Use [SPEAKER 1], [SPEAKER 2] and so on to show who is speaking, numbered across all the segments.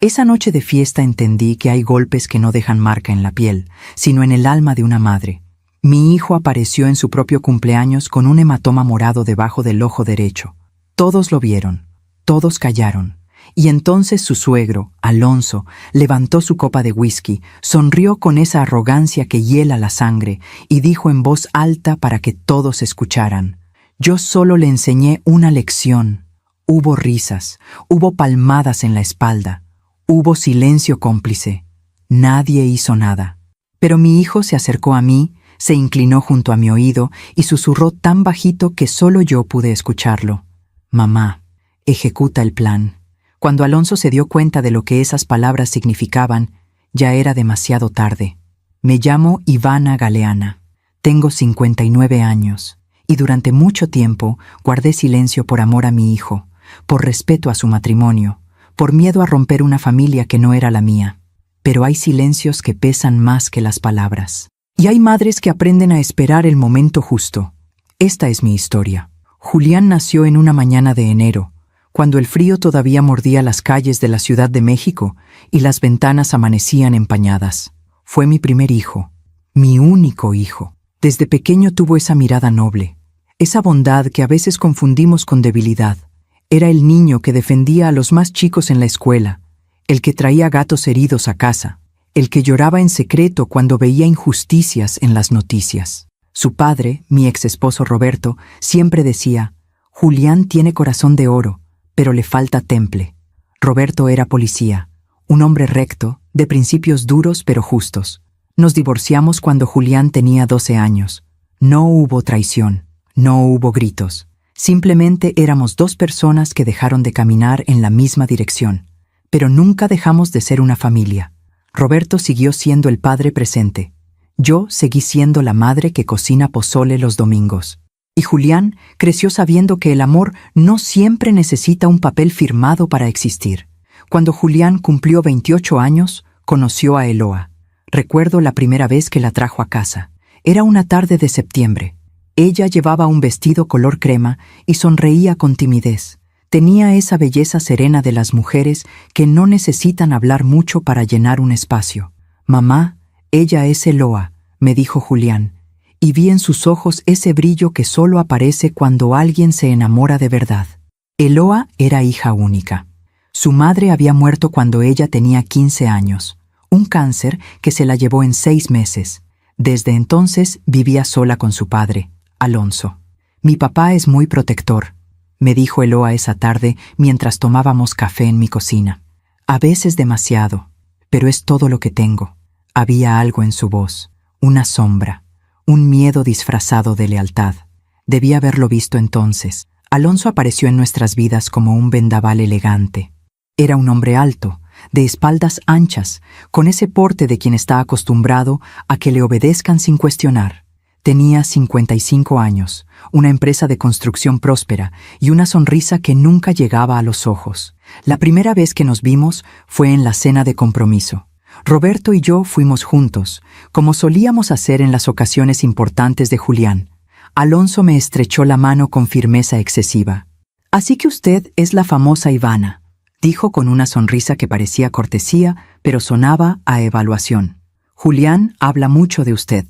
[SPEAKER 1] Esa noche de fiesta entendí que hay golpes que no dejan marca en la piel, sino en el alma de una madre. Mi hijo apareció en su propio cumpleaños con un hematoma morado debajo del ojo derecho. Todos lo vieron, todos callaron. Y entonces su suegro, Alonso, levantó su copa de whisky, sonrió con esa arrogancia que hiela la sangre y dijo en voz alta para que todos escucharan: «Yo solo le enseñé una lección». Hubo risas, hubo palmadas en la espalda, hubo silencio cómplice. Nadie hizo nada. Pero mi hijo se acercó a mí, se inclinó junto a mi oído y susurró tan bajito que solo yo pude escucharlo: «Mamá, ejecuta el plan». Cuando Alonso se dio cuenta de lo que esas palabras significaban, ya era demasiado tarde. Me llamo Ivana Galeana. Tengo 59 años y durante mucho tiempo guardé silencio por amor a mi hijo, por respeto a su matrimonio, por miedo a romper una familia que no era la mía. Pero hay silencios que pesan más que las palabras. Y hay madres que aprenden a esperar el momento justo. Esta es mi historia. Julián nació en una mañana de enero, cuando el frío todavía mordía las calles de la Ciudad de México y las ventanas amanecían empañadas. Fue mi primer hijo, mi único hijo. Desde pequeño tuvo esa mirada noble, esa bondad que a veces confundimos con debilidad. Era el niño que defendía a los más chicos en la escuela, el que traía gatos heridos a casa, el que lloraba en secreto cuando veía injusticias en las noticias. Su padre, mi ex esposo Roberto, siempre decía: «Julián tiene corazón de oro, pero le falta temple». Roberto era policía, un hombre recto, de principios duros pero justos. Nos divorciamos cuando Julián tenía 12 años. No hubo traición, no hubo gritos. Simplemente éramos dos personas que dejaron de caminar en la misma dirección. Pero nunca dejamos de ser una familia. Roberto siguió siendo el padre presente. Yo seguí siendo la madre que cocina pozole los domingos. Y Julián creció sabiendo que el amor no siempre necesita un papel firmado para existir. Cuando Julián cumplió 28 años, conoció a Eloa. Recuerdo la primera vez que la trajo a casa. Era una tarde de septiembre. Ella llevaba un vestido color crema y sonreía con timidez. Tenía esa belleza serena de las mujeres que no necesitan hablar mucho para llenar un espacio. «Mamá, ella es Eloa», me dijo Julián. Y vi en sus ojos ese brillo que solo aparece cuando alguien se enamora de verdad. Eloa era hija única. Su madre había muerto cuando ella tenía 15 años, un cáncer que se la llevó en 6 meses. Desde entonces vivía sola con su padre, Alonso. «Mi papá es muy protector», me dijo Eloa esa tarde mientras tomábamos café en mi cocina. «A veces demasiado, pero es todo lo que tengo». Había algo en su voz, una sombra. Un miedo disfrazado de lealtad. Debí haberlo visto entonces. Alonso apareció en nuestras vidas como un vendaval elegante. Era un hombre alto, de espaldas anchas, con ese porte de quien está acostumbrado a que le obedezcan sin cuestionar. Tenía 55 años, una empresa de construcción próspera y una sonrisa que nunca llegaba a los ojos. La primera vez que nos vimos fue en la cena de compromiso. Roberto y yo fuimos juntos, como solíamos hacer en las ocasiones importantes de Julián. Alonso me estrechó la mano con firmeza excesiva. «Así que usted es la famosa Ivana», dijo con una sonrisa que parecía cortesía, pero sonaba a evaluación. «Julián habla mucho de usted.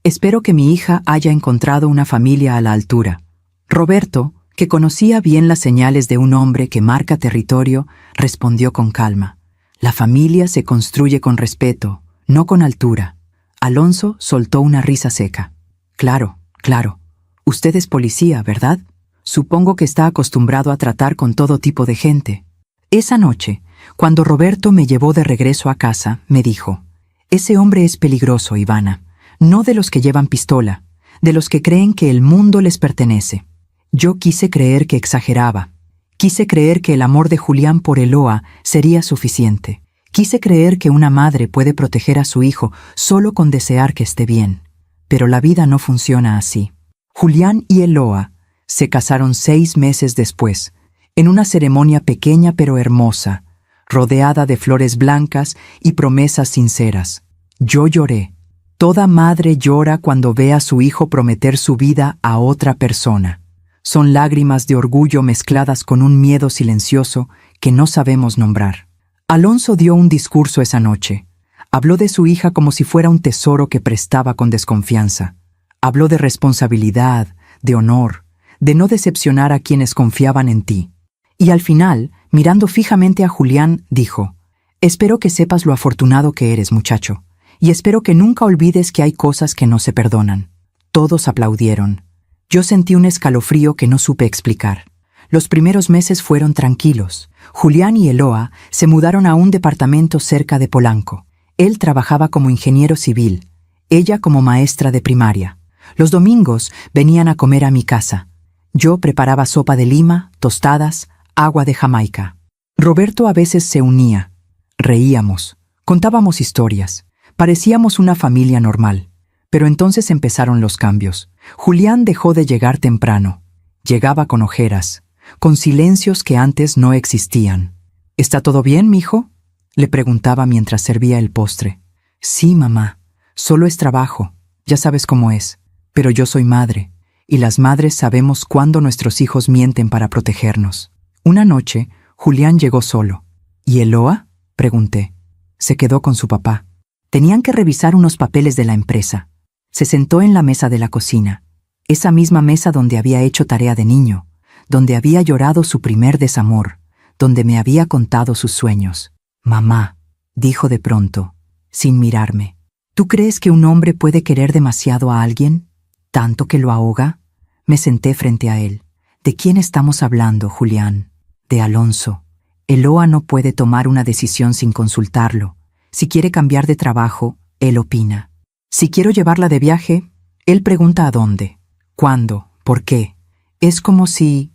[SPEAKER 1] Espero que mi hija haya encontrado una familia a la altura». Roberto, que conocía bien las señales de un hombre que marca territorio, respondió con calma: «La familia se construye con respeto, no con altura». Alonso soltó una risa seca. «Claro, claro. Usted es policía, ¿verdad? Supongo que está acostumbrado a tratar con todo tipo de gente». Esa noche, cuando Roberto me llevó de regreso a casa, me dijo: «Ese hombre es peligroso, Ivana. No de los que llevan pistola, de los que creen que el mundo les pertenece». Yo quise creer que exageraba. Quise creer que el amor de Julián por Eloa sería suficiente. Quise creer que una madre puede proteger a su hijo solo con desear que esté bien. Pero la vida no funciona así. Julián y Eloa se casaron 6 meses después, en una ceremonia pequeña pero hermosa, rodeada de flores blancas y promesas sinceras. Yo lloré. Toda madre llora cuando ve a su hijo prometer su vida a otra persona. Son lágrimas de orgullo mezcladas con un miedo silencioso que no sabemos nombrar. Alonso dio un discurso esa noche. Habló de su hija como si fuera un tesoro que prestaba con desconfianza. Habló de responsabilidad, de honor, de no decepcionar a quienes confiaban en ti. Y al final, mirando fijamente a Julián, dijo: «Espero que sepas lo afortunado que eres, muchacho, y espero que nunca olvides que hay cosas que no se perdonan». Todos aplaudieron. Yo sentí un escalofrío que no supe explicar. Los primeros meses fueron tranquilos. Julián y Eloa se mudaron a un departamento cerca de Polanco. Él trabajaba como ingeniero civil, ella como maestra de primaria. Los domingos venían a comer a mi casa. Yo preparaba sopa de lima, tostadas, agua de Jamaica. Roberto a veces se unía. Reíamos, contábamos historias. Parecíamos una familia normal. Pero entonces empezaron los cambios. Julián dejó de llegar temprano. Llegaba con ojeras, con silencios que antes no existían. «¿Está todo bien, mijo?», le preguntaba mientras servía el postre. «Sí, mamá. Solo es trabajo. Ya sabes cómo es. Pero yo soy madre, y las madres sabemos cuándo nuestros hijos mienten para protegernos». Una noche, Julián llegó solo. «¿Y Eloa?», pregunté. Se quedó con su papá. Tenían que revisar unos papeles de la empresa. Se sentó en la mesa de la cocina, esa misma mesa donde había hecho tarea de niño, donde había llorado su primer desamor, donde me había contado sus sueños. «Mamá», dijo de pronto, sin mirarme, «¿tú crees que un hombre puede querer demasiado a alguien? ¿Tanto que lo ahoga?». Me senté frente a él. «¿De quién estamos hablando, Julián?». «De Alonso. Eloa no puede tomar una decisión sin consultarlo. Si quiere cambiar de trabajo, él opina. Si quiero llevarla de viaje, él pregunta a dónde, cuándo, por qué. Es como si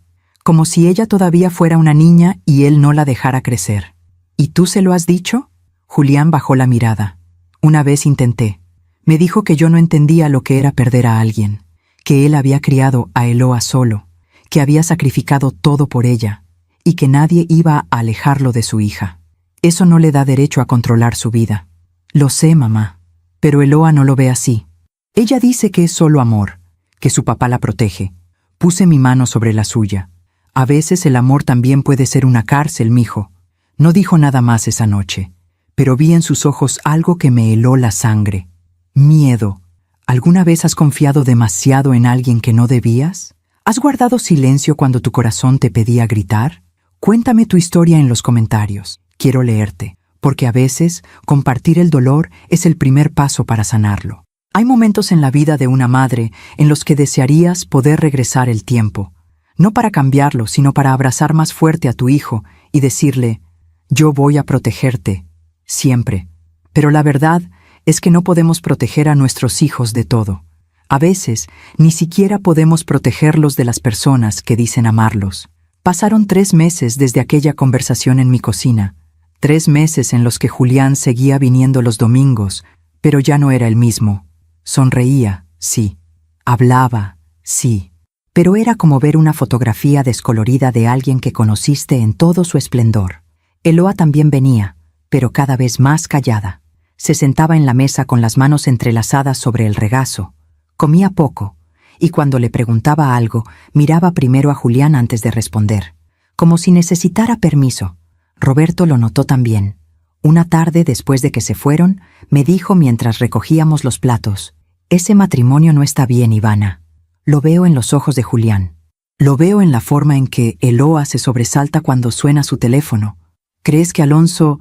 [SPEAKER 1] ella todavía fuera una niña y él no la dejara crecer». «¿Y tú se lo has dicho?». Julián bajó la mirada. «Una vez intenté. Me dijo que yo no entendía lo que era perder a alguien, que él había criado a Eloa solo, que había sacrificado todo por ella, y que nadie iba a alejarlo de su hija. Eso no le da derecho a controlar su vida». «Lo sé, mamá, pero Eloa no lo ve así. Ella dice que es solo amor, que su papá la protege». Puse mi mano sobre la suya. «A veces el amor también puede ser una cárcel, mijo». No dijo nada más esa noche, pero vi en sus ojos algo que me heló la sangre. Miedo. ¿Alguna vez has confiado demasiado en alguien que no debías? ¿Has guardado silencio cuando tu corazón te pedía gritar? Cuéntame tu historia en los comentarios. Quiero leerte, porque a veces compartir el dolor es el primer paso para sanarlo. Hay momentos en la vida de una madre en los que desearías poder regresar el tiempo, no para cambiarlo, sino para abrazar más fuerte a tu hijo y decirle: «Yo voy a protegerte, siempre». Pero la verdad es que no podemos proteger a nuestros hijos de todo. A veces, ni siquiera podemos protegerlos de las personas que dicen amarlos. Pasaron 3 meses desde aquella conversación en mi cocina. 3 meses en los que Julián seguía viniendo los domingos, pero ya no era el mismo. Sonreía, sí. Hablaba, sí. Pero era como ver una fotografía descolorida de alguien que conociste en todo su esplendor. Eloa también venía, pero cada vez más callada. Se sentaba en la mesa con las manos entrelazadas sobre el regazo. Comía poco, y cuando le preguntaba algo, miraba primero a Julián antes de responder, como si necesitara permiso. Roberto lo notó también. Una tarde, después de que se fueron, me dijo mientras recogíamos los platos: «Ese matrimonio no está bien, Ivana. Lo veo en los ojos de Julián. Lo veo en la forma en que Eloa se sobresalta cuando suena su teléfono. ¿Crees que Alonso...?»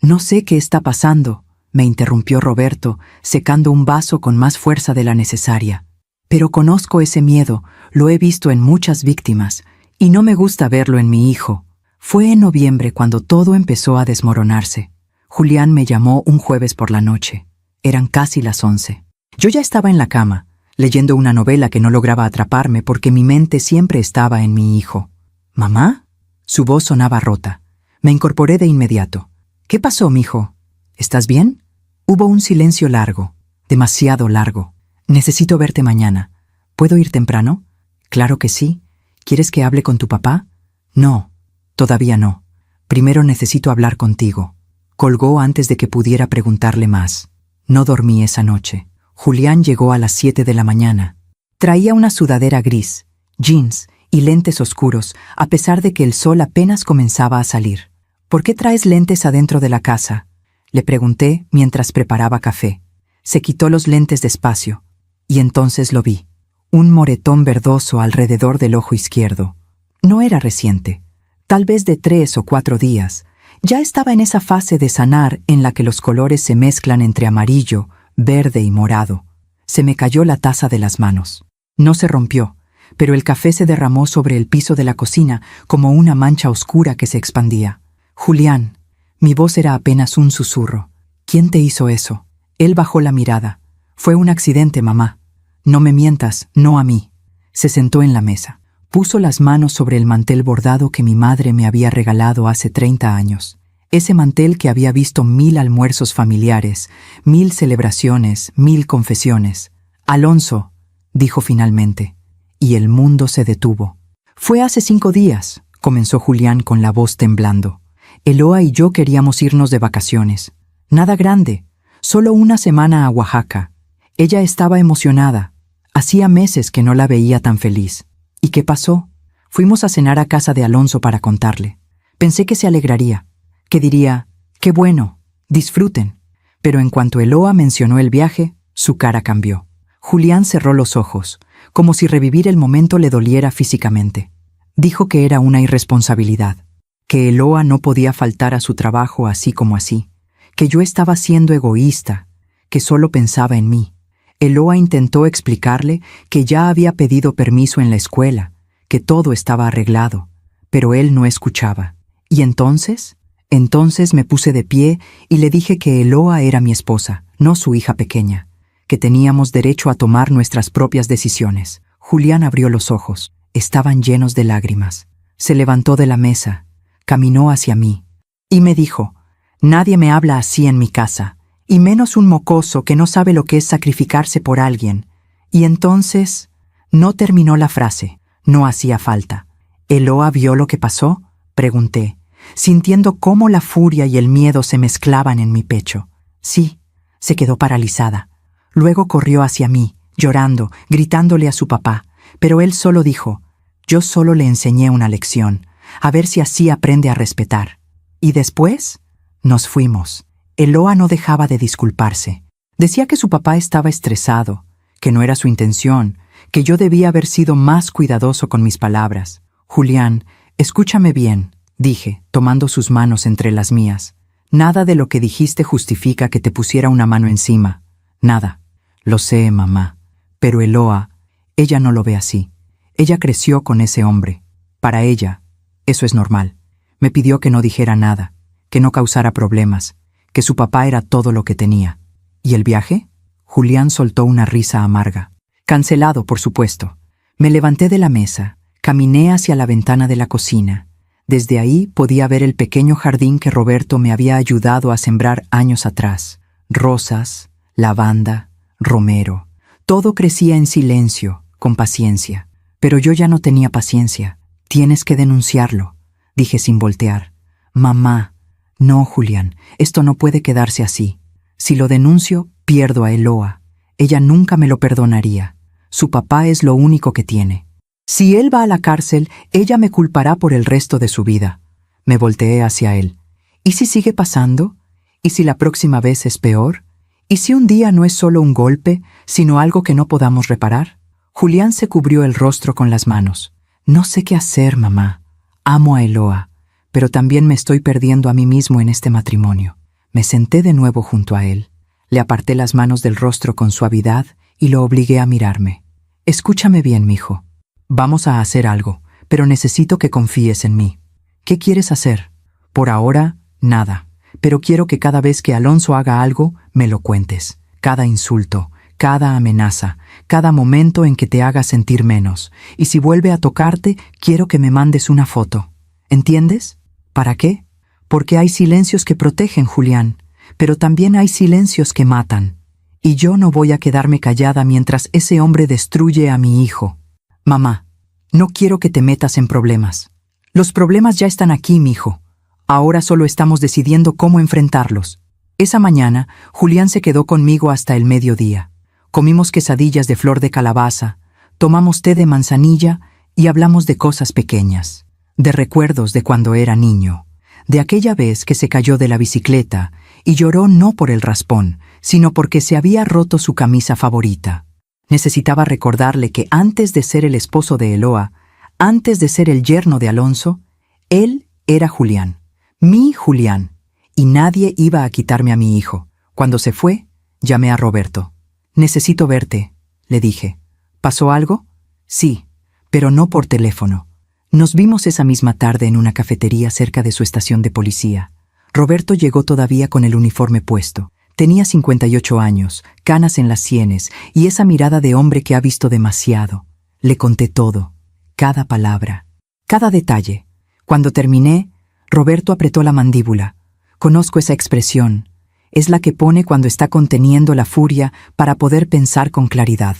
[SPEAKER 1] «No sé qué está pasando», me interrumpió Roberto, secando un vaso con más fuerza de la necesaria. «Pero conozco ese miedo, lo he visto en muchas víctimas, y no me gusta verlo en mi hijo». Fue en noviembre cuando todo empezó a desmoronarse. Julián me llamó un jueves por la noche. Eran casi las 11. Yo ya estaba en la cama, leyendo una novela que no lograba atraparme porque mi mente siempre estaba en mi hijo. «¿Mamá?». Su voz sonaba rota. Me incorporé de inmediato. «¿Qué pasó, mijo? ¿Estás bien?». Hubo un silencio largo, demasiado largo. «Necesito verte mañana. ¿Puedo ir temprano?». «Claro que sí. ¿Quieres que hable con tu papá?». «No, todavía no. Primero necesito hablar contigo». Colgó antes de que pudiera preguntarle más. No dormí esa noche. Julián llegó a las 7 de la mañana. Traía una sudadera gris, jeans y lentes oscuros, a pesar de que el sol apenas comenzaba a salir. ¿Por qué traes lentes adentro de la casa?, le pregunté mientras preparaba café. Se quitó los lentes despacio, y entonces lo vi. Un moretón verdoso alrededor del ojo izquierdo. No era reciente, tal vez de 3 o 4 días. Ya estaba en esa fase de sanar en la que los colores se mezclan entre amarillo, verde y morado. Se me cayó la taza de las manos. No se rompió, pero el café se derramó sobre el piso de la cocina como una mancha oscura que se expandía. Julián, mi voz era apenas un susurro. ¿Quién te hizo eso? Él bajó la mirada. Fue un accidente, mamá. No me mientas, no a mí. Se sentó en la mesa. Puso las manos sobre el mantel bordado que mi madre me había regalado hace 30 años. Ese mantel que había visto 1000 almuerzos familiares, 1000 celebraciones, 1000 confesiones. Alonso, dijo finalmente, y el mundo se detuvo. Fue hace 5 días, comenzó Julián con la voz temblando. Eloa y yo queríamos irnos de vacaciones. Nada grande, solo una semana a Oaxaca. Ella estaba emocionada. Hacía meses que no la veía tan feliz. ¿Y qué pasó? Fuimos a cenar a casa de Alonso para contarle. Pensé que se alegraría, que diría, qué bueno, disfruten. Pero en cuanto Eloa mencionó el viaje, su cara cambió. Julián cerró los ojos, como si revivir el momento le doliera físicamente. Dijo que era una irresponsabilidad, que Eloa no podía faltar a su trabajo así como así, que yo estaba siendo egoísta, que solo pensaba en mí. Eloa intentó explicarle que ya había pedido permiso en la escuela, que todo estaba arreglado, pero él no escuchaba. ¿Y entonces? Entonces me puse de pie y le dije que Eloa era mi esposa, no su hija pequeña, que teníamos derecho a tomar nuestras propias decisiones. Julián abrió los ojos. Estaban llenos de lágrimas. Se levantó de la mesa, caminó hacia mí y me dijo, nadie me habla así en mi casa, y menos un mocoso que no sabe lo que es sacrificarse por alguien. Y entonces, no terminó la frase. No hacía falta. ¿Eloa vio lo que pasó?, pregunté, sintiendo cómo la furia y el miedo se mezclaban en mi pecho. Sí, se quedó paralizada. Luego corrió hacia mí, llorando, gritándole a su papá, pero él solo dijo, yo solo le enseñé una lección, a ver si así aprende a respetar. Y después, nos fuimos. Eloa no dejaba de disculparse. Decía que su papá estaba estresado, que no era su intención, que yo debía haber sido más cuidadoso con mis palabras. Julián, escúchame bien, dije, tomando sus manos entre las mías. Nada de lo que dijiste justifica que te pusiera una mano encima. Nada. Lo sé, mamá. Pero Eloa, ella no lo ve así. Ella creció con ese hombre. Para ella, eso es normal. Me pidió que no dijera nada, que no causara problemas, que su papá era todo lo que tenía. ¿Y el viaje? Julián soltó una risa amarga. Cancelado, por supuesto. Me levanté de la mesa, caminé hacia la ventana de la cocina. Desde ahí podía ver el pequeño jardín que Roberto me había ayudado a sembrar años atrás. Rosas, lavanda, romero. Todo crecía en silencio, con paciencia. Pero yo ya no tenía paciencia. Tienes que denunciarlo, dije sin voltear. Mamá, no, Julián, esto no puede quedarse así. Si lo denuncio, pierdo a Eloa. Ella nunca me lo perdonaría. Su papá es lo único que tiene. Si él va a la cárcel, ella me culpará por el resto de su vida. Me volteé hacia él. ¿Y si sigue pasando? ¿Y si la próxima vez es peor? ¿Y si un día no es solo un golpe, sino algo que no podamos reparar? Julián se cubrió el rostro con las manos. No sé qué hacer, mamá. Amo a Eloa, pero también me estoy perdiendo a mí mismo en este matrimonio. Me senté de nuevo junto a él. Le aparté las manos del rostro con suavidad y lo obligué a mirarme. Escúchame bien, mijo. Vamos a hacer algo, pero necesito que confíes en mí. ¿Qué quieres hacer? Por ahora, nada. Pero quiero que cada vez que Alonso haga algo, me lo cuentes. Cada insulto, cada amenaza, cada momento en que te haga sentir menos. Y si vuelve a tocarte, quiero que me mandes una foto. ¿Entiendes? ¿Para qué? Porque hay silencios que protegen, Julián, pero también hay silencios que matan. Y yo no voy a quedarme callada mientras ese hombre destruye a mi hijo. Mamá, no quiero que te metas en problemas. Los problemas ya están aquí, mijo. Ahora solo estamos decidiendo cómo enfrentarlos. Esa mañana, Julián se quedó conmigo hasta el mediodía. Comimos quesadillas de flor de calabaza, tomamos té de manzanilla y hablamos de cosas pequeñas, de recuerdos de cuando era niño, de aquella vez que se cayó de la bicicleta y lloró no por el raspón, sino porque se había roto su camisa favorita. Necesitaba recordarle que antes de ser el esposo de Eloa, antes de ser el yerno de Alonso, él era Julián, mi Julián, y nadie iba a quitarme a mi hijo. Cuando se fue, llamé a Roberto. «Necesito verte», le dije. «¿Pasó algo?» «Sí, pero no por teléfono». Nos vimos esa misma tarde en una cafetería cerca de su estación de policía. Roberto llegó todavía con el uniforme puesto. Tenía 58 años, canas en las sienes y esa mirada de hombre que ha visto demasiado. Le conté todo, cada palabra, cada detalle. Cuando terminé, Roberto apretó la mandíbula. Conozco esa expresión. Es la que pone cuando está conteniendo la furia para poder pensar con claridad.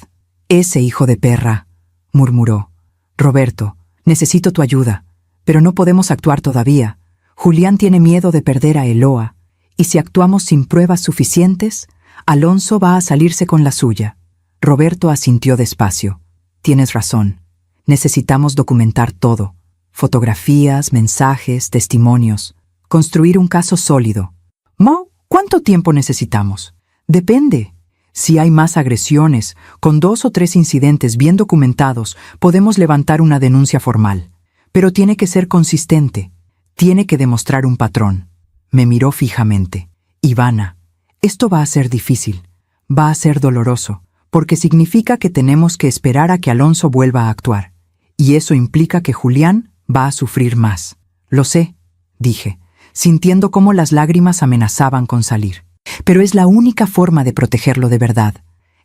[SPEAKER 1] «Ese hijo de perra», murmuró. «Roberto, necesito tu ayuda, pero no podemos actuar todavía. Julián tiene miedo de perder a Eloa, y si actuamos sin pruebas suficientes, Alonso va a salirse con la suya». Roberto asintió despacio. «Tienes razón. Necesitamos documentar todo. Fotografías, mensajes, testimonios. Construir un caso sólido». «Mo, ¿cuánto tiempo necesitamos?» «Depende. Si hay más agresiones, con 2 o 3 incidentes bien documentados, podemos levantar una denuncia formal. Pero tiene que ser consistente. Tiene que demostrar un patrón». Me miró fijamente. «Ivana, esto va a ser difícil. Va a ser doloroso, porque significa que tenemos que esperar a que Alonso vuelva a actuar. Y eso implica que Julián va a sufrir más». «Lo sé», dije, sintiendo cómo las lágrimas amenazaban con salir. «Pero es la única forma de protegerlo de verdad.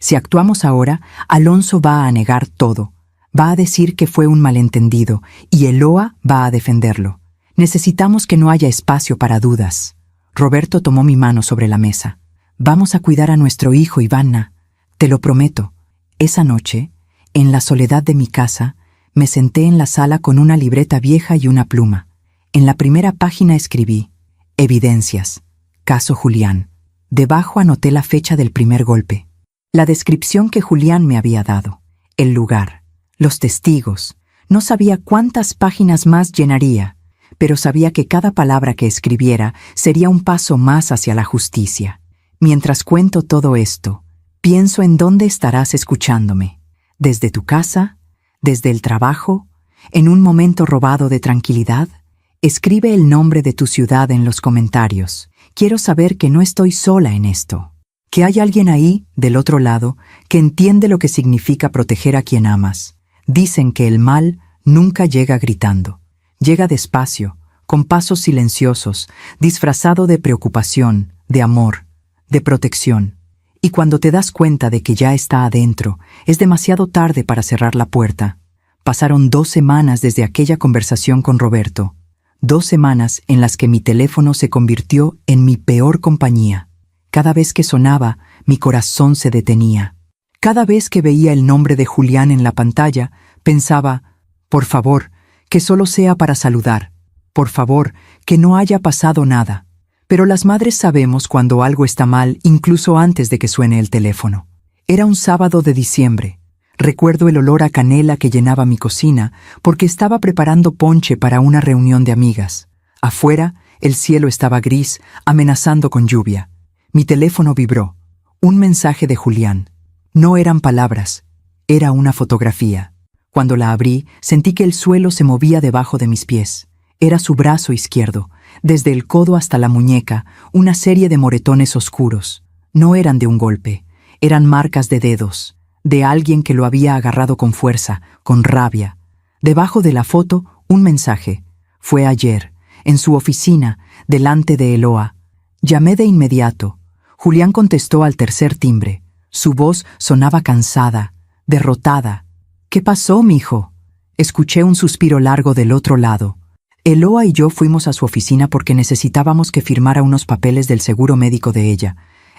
[SPEAKER 1] Si actuamos ahora, Alonso va a negar todo. Va a decir que fue un malentendido y Eloa va a defenderlo. Necesitamos que no haya espacio para dudas». Roberto tomó mi mano sobre la mesa. «Vamos a cuidar a nuestro hijo, Ivana. Te lo prometo». Esa noche, en la soledad de mi casa, me senté en la sala con una libreta vieja y una pluma. En la primera página escribí: «Evidencias. Caso Julián». Debajo anoté la fecha del primer golpe, la descripción que Julián me había dado, el lugar, los testigos. No sabía cuántas páginas más llenaría, pero sabía que cada palabra que escribiera sería un paso más hacia la justicia. Mientras cuento todo esto, pienso en dónde estarás escuchándome. Desde tu casa, desde el trabajo, en un momento robado de tranquilidad. Escribe el nombre de tu ciudad en los comentarios. Quiero saber que no estoy sola en esto. Que hay alguien ahí, del otro lado, que entiende lo que significa proteger a quien amas. Dicen que el mal nunca llega gritando. Llega despacio, con pasos silenciosos, disfrazado de preocupación, de amor, de protección. Y cuando te das cuenta de que ya está adentro, es demasiado tarde para cerrar la puerta. Pasaron 2 semanas desde aquella conversación con Roberto. 2 semanas en las que mi teléfono se convirtió en mi peor compañía. Cada vez que sonaba, mi corazón se detenía. Cada vez que veía el nombre de Julián en la pantalla, pensaba: «Por favor, que solo sea para saludar. Por favor, que no haya pasado nada». Pero las madres sabemos cuando algo está mal incluso antes de que suene el teléfono. Era un sábado de diciembre. Recuerdo el olor a canela que llenaba mi cocina porque estaba preparando ponche para una reunión de amigas. Afuera, el cielo estaba gris, amenazando con lluvia. Mi teléfono vibró. Un mensaje de Julián. No eran palabras, era una fotografía. Cuando la abrí, sentí que el suelo se movía debajo de mis pies. Era su brazo izquierdo, desde el codo hasta la muñeca, una serie de moretones oscuros. No eran de un golpe, eran marcas de dedos, de alguien que lo había agarrado con fuerza, con rabia. Debajo de la foto, un mensaje. Fue ayer, en su oficina, delante de Eloa. Llamé de inmediato. Julián contestó al tercer timbre. Su voz sonaba cansada, derrotada. «¿Qué pasó, mijo?». Escuché un suspiro largo del otro lado. Eloa y yo fuimos a su oficina porque necesitábamos que firmara unos papeles del seguro médico de ella.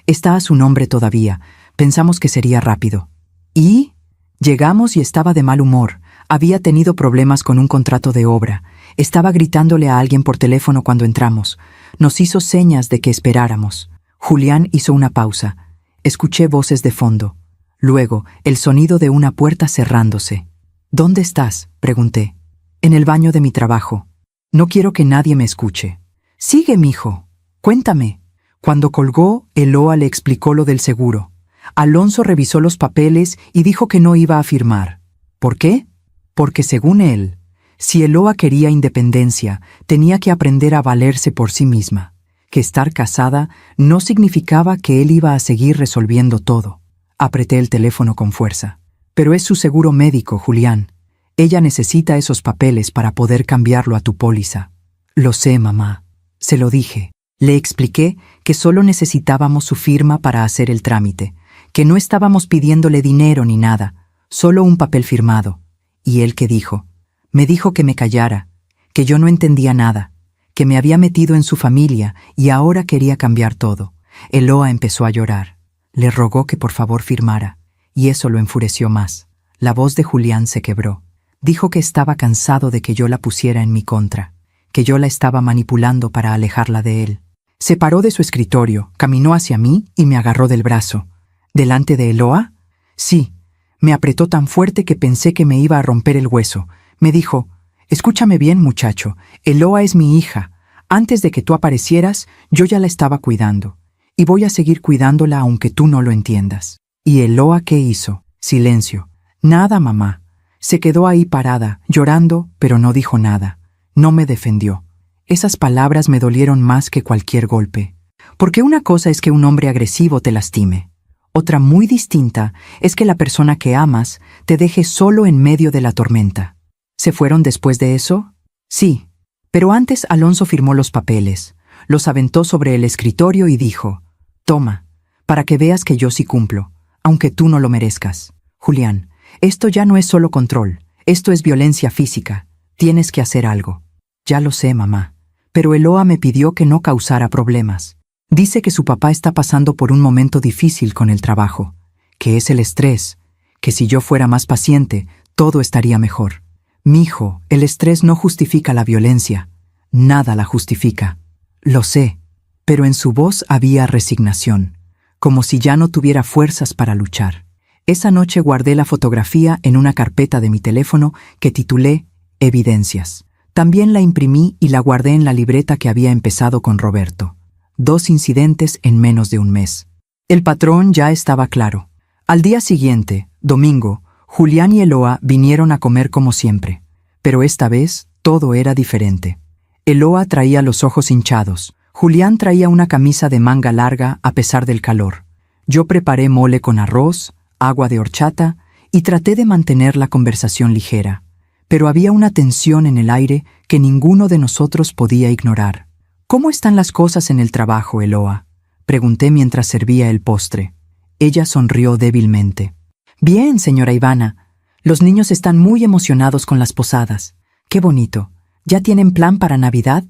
[SPEAKER 1] Está a su nombre todavía. Pensamos que sería rápido. ¿Y? Llegamos y estaba de mal humor. Había tenido problemas con un contrato de obra. Estaba gritándole a alguien por teléfono cuando entramos. Nos hizo señas de que esperáramos. Julián hizo una pausa. Escuché voces de fondo. Luego, el sonido de una puerta cerrándose. «¿Dónde estás?», pregunté. «En el baño de mi trabajo. No quiero que nadie me escuche». Sigue, mijo. Cuéntame. Cuando colgó, Eloa le explicó lo del seguro. Alonso revisó los papeles y dijo que no iba a firmar. ¿Por qué? Porque según él, si Eloa quería independencia, tenía que aprender a valerse por sí misma, que estar casada no significaba que él iba a seguir resolviendo todo. Apreté el teléfono con fuerza. Pero es su seguro médico, Julián. Ella necesita esos papeles para poder cambiarlo a tu póliza. Lo sé, mamá. Se lo dije. Le expliqué que solo necesitábamos su firma para hacer el trámite, que no estábamos pidiéndole dinero ni nada, solo un papel firmado. ¿Y él qué dijo? Me dijo que me callara, que yo no entendía nada, que me había metido en su familia y ahora quería cambiar todo. Eloa empezó a llorar. Le rogó que por favor firmara, y eso lo enfureció más. La voz de Julián se quebró. Dijo que estaba cansado de que yo la pusiera en mi contra, que yo la estaba manipulando para alejarla de él. Se paró de su escritorio, caminó hacia mí y me agarró del brazo. ¿Delante de Eloa? Sí. Me apretó tan fuerte que pensé que me iba a romper el hueso. Me dijo, escúchame bien, muchacho, Eloa es mi hija. Antes de que tú aparecieras, yo ya la estaba cuidando. Y voy a seguir cuidándola aunque tú no lo entiendas. ¿Y Eloa qué hizo? Silencio. Nada, mamá. Se quedó ahí parada, llorando, pero no dijo nada. No me defendió. Esas palabras me dolieron más que cualquier golpe. Porque una cosa es que un hombre agresivo te lastime. Otra muy distinta es que la persona que amas te deje solo en medio de la tormenta. ¿Se fueron después de eso? Sí. Pero antes Alonso firmó los papeles, los aventó sobre el escritorio y dijo, toma, para que veas que yo sí cumplo, aunque tú no lo merezcas. Julián, esto ya no es solo control, esto es violencia física. Tienes que hacer algo. Ya lo sé, mamá. Pero Eloa me pidió que no causara problemas. Dice que su papá está pasando por un momento difícil con el trabajo, que es el estrés, que si yo fuera más paciente, todo estaría mejor. Mijo, el estrés no justifica la violencia. Nada la justifica. Lo sé, pero en su voz había resignación, como si ya no tuviera fuerzas para luchar. Esa noche guardé la fotografía en una carpeta de mi teléfono que titulé Evidencias. También la imprimí y la guardé en la libreta que había empezado con Roberto. 2 incidentes en menos de un mes. El patrón ya estaba claro. Al día siguiente, domingo, Julián y Eloa vinieron a comer como siempre. Pero esta vez todo era diferente. Eloa traía los ojos hinchados. Julián traía una camisa de manga larga a pesar del calor. Yo preparé mole con arroz, agua de horchata y traté de mantener la conversación ligera. Pero había una tensión en el aire que ninguno de nosotros podía ignorar. ¿Cómo están las cosas en el trabajo, Eloa?, pregunté mientras servía el postre. Ella sonrió débilmente. Bien, señora Ivana. Los niños están muy emocionados con las posadas. ¡Qué bonito! ¿Ya tienen plan para Navidad?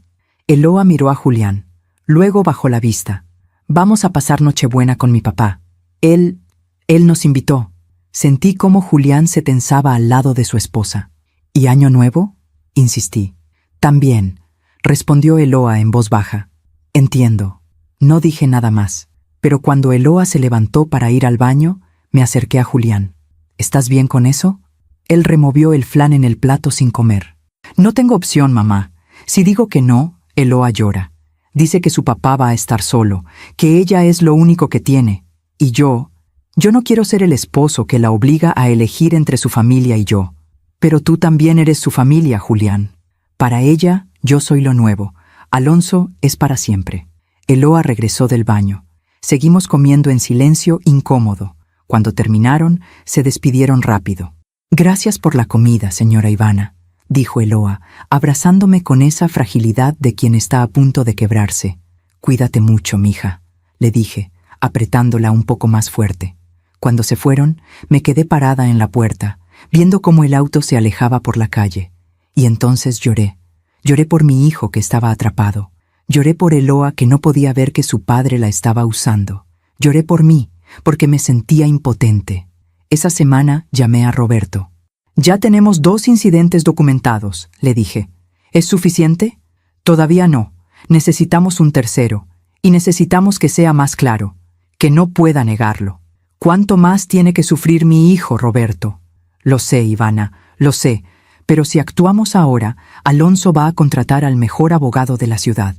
[SPEAKER 1] Eloa miró a Julián. Luego bajó la vista. Vamos a pasar Nochebuena con mi papá. Él nos invitó. Sentí cómo Julián se tensaba al lado de su esposa. ¿Y Año Nuevo?, insistí. También, respondió Eloa en voz baja. Entiendo. No dije nada más, pero cuando Eloa se levantó para ir al baño, me acerqué a Julián. ¿Estás bien con eso? Él removió el flan en el plato sin comer. No tengo opción, mamá. Si digo que no, Eloa llora. Dice que su papá va a estar solo, que ella es lo único que tiene. Y yo no quiero ser el esposo que la obliga a elegir entre su familia y yo. Pero tú también eres su familia, Julián. Para ella, yo soy lo nuevo. Alonso es para siempre. Eloa regresó del baño. Seguimos comiendo en silencio incómodo. Cuando terminaron, se despidieron rápido. Gracias por la comida, señora Ivana, dijo Eloa, abrazándome con esa fragilidad de quien está a punto de quebrarse. Cuídate mucho, mija, le dije, apretándola un poco más fuerte. Cuando se fueron, me quedé parada en la puerta, viendo cómo el auto se alejaba por la calle. Y entonces lloré. Lloré por mi hijo que estaba atrapado. Lloré por Eloa que no podía ver que su padre la estaba usando. Lloré por mí, porque me sentía impotente. Esa semana llamé a Roberto. Ya tenemos 2 incidentes documentados, le dije. ¿Es suficiente? Todavía no. Necesitamos un tercero. Y necesitamos que sea más claro. Que no pueda negarlo. ¿Cuánto más tiene que sufrir mi hijo, Roberto? Lo sé, Ivana, lo sé. Pero si actuamos ahora, Alonso va a contratar al mejor abogado de la ciudad.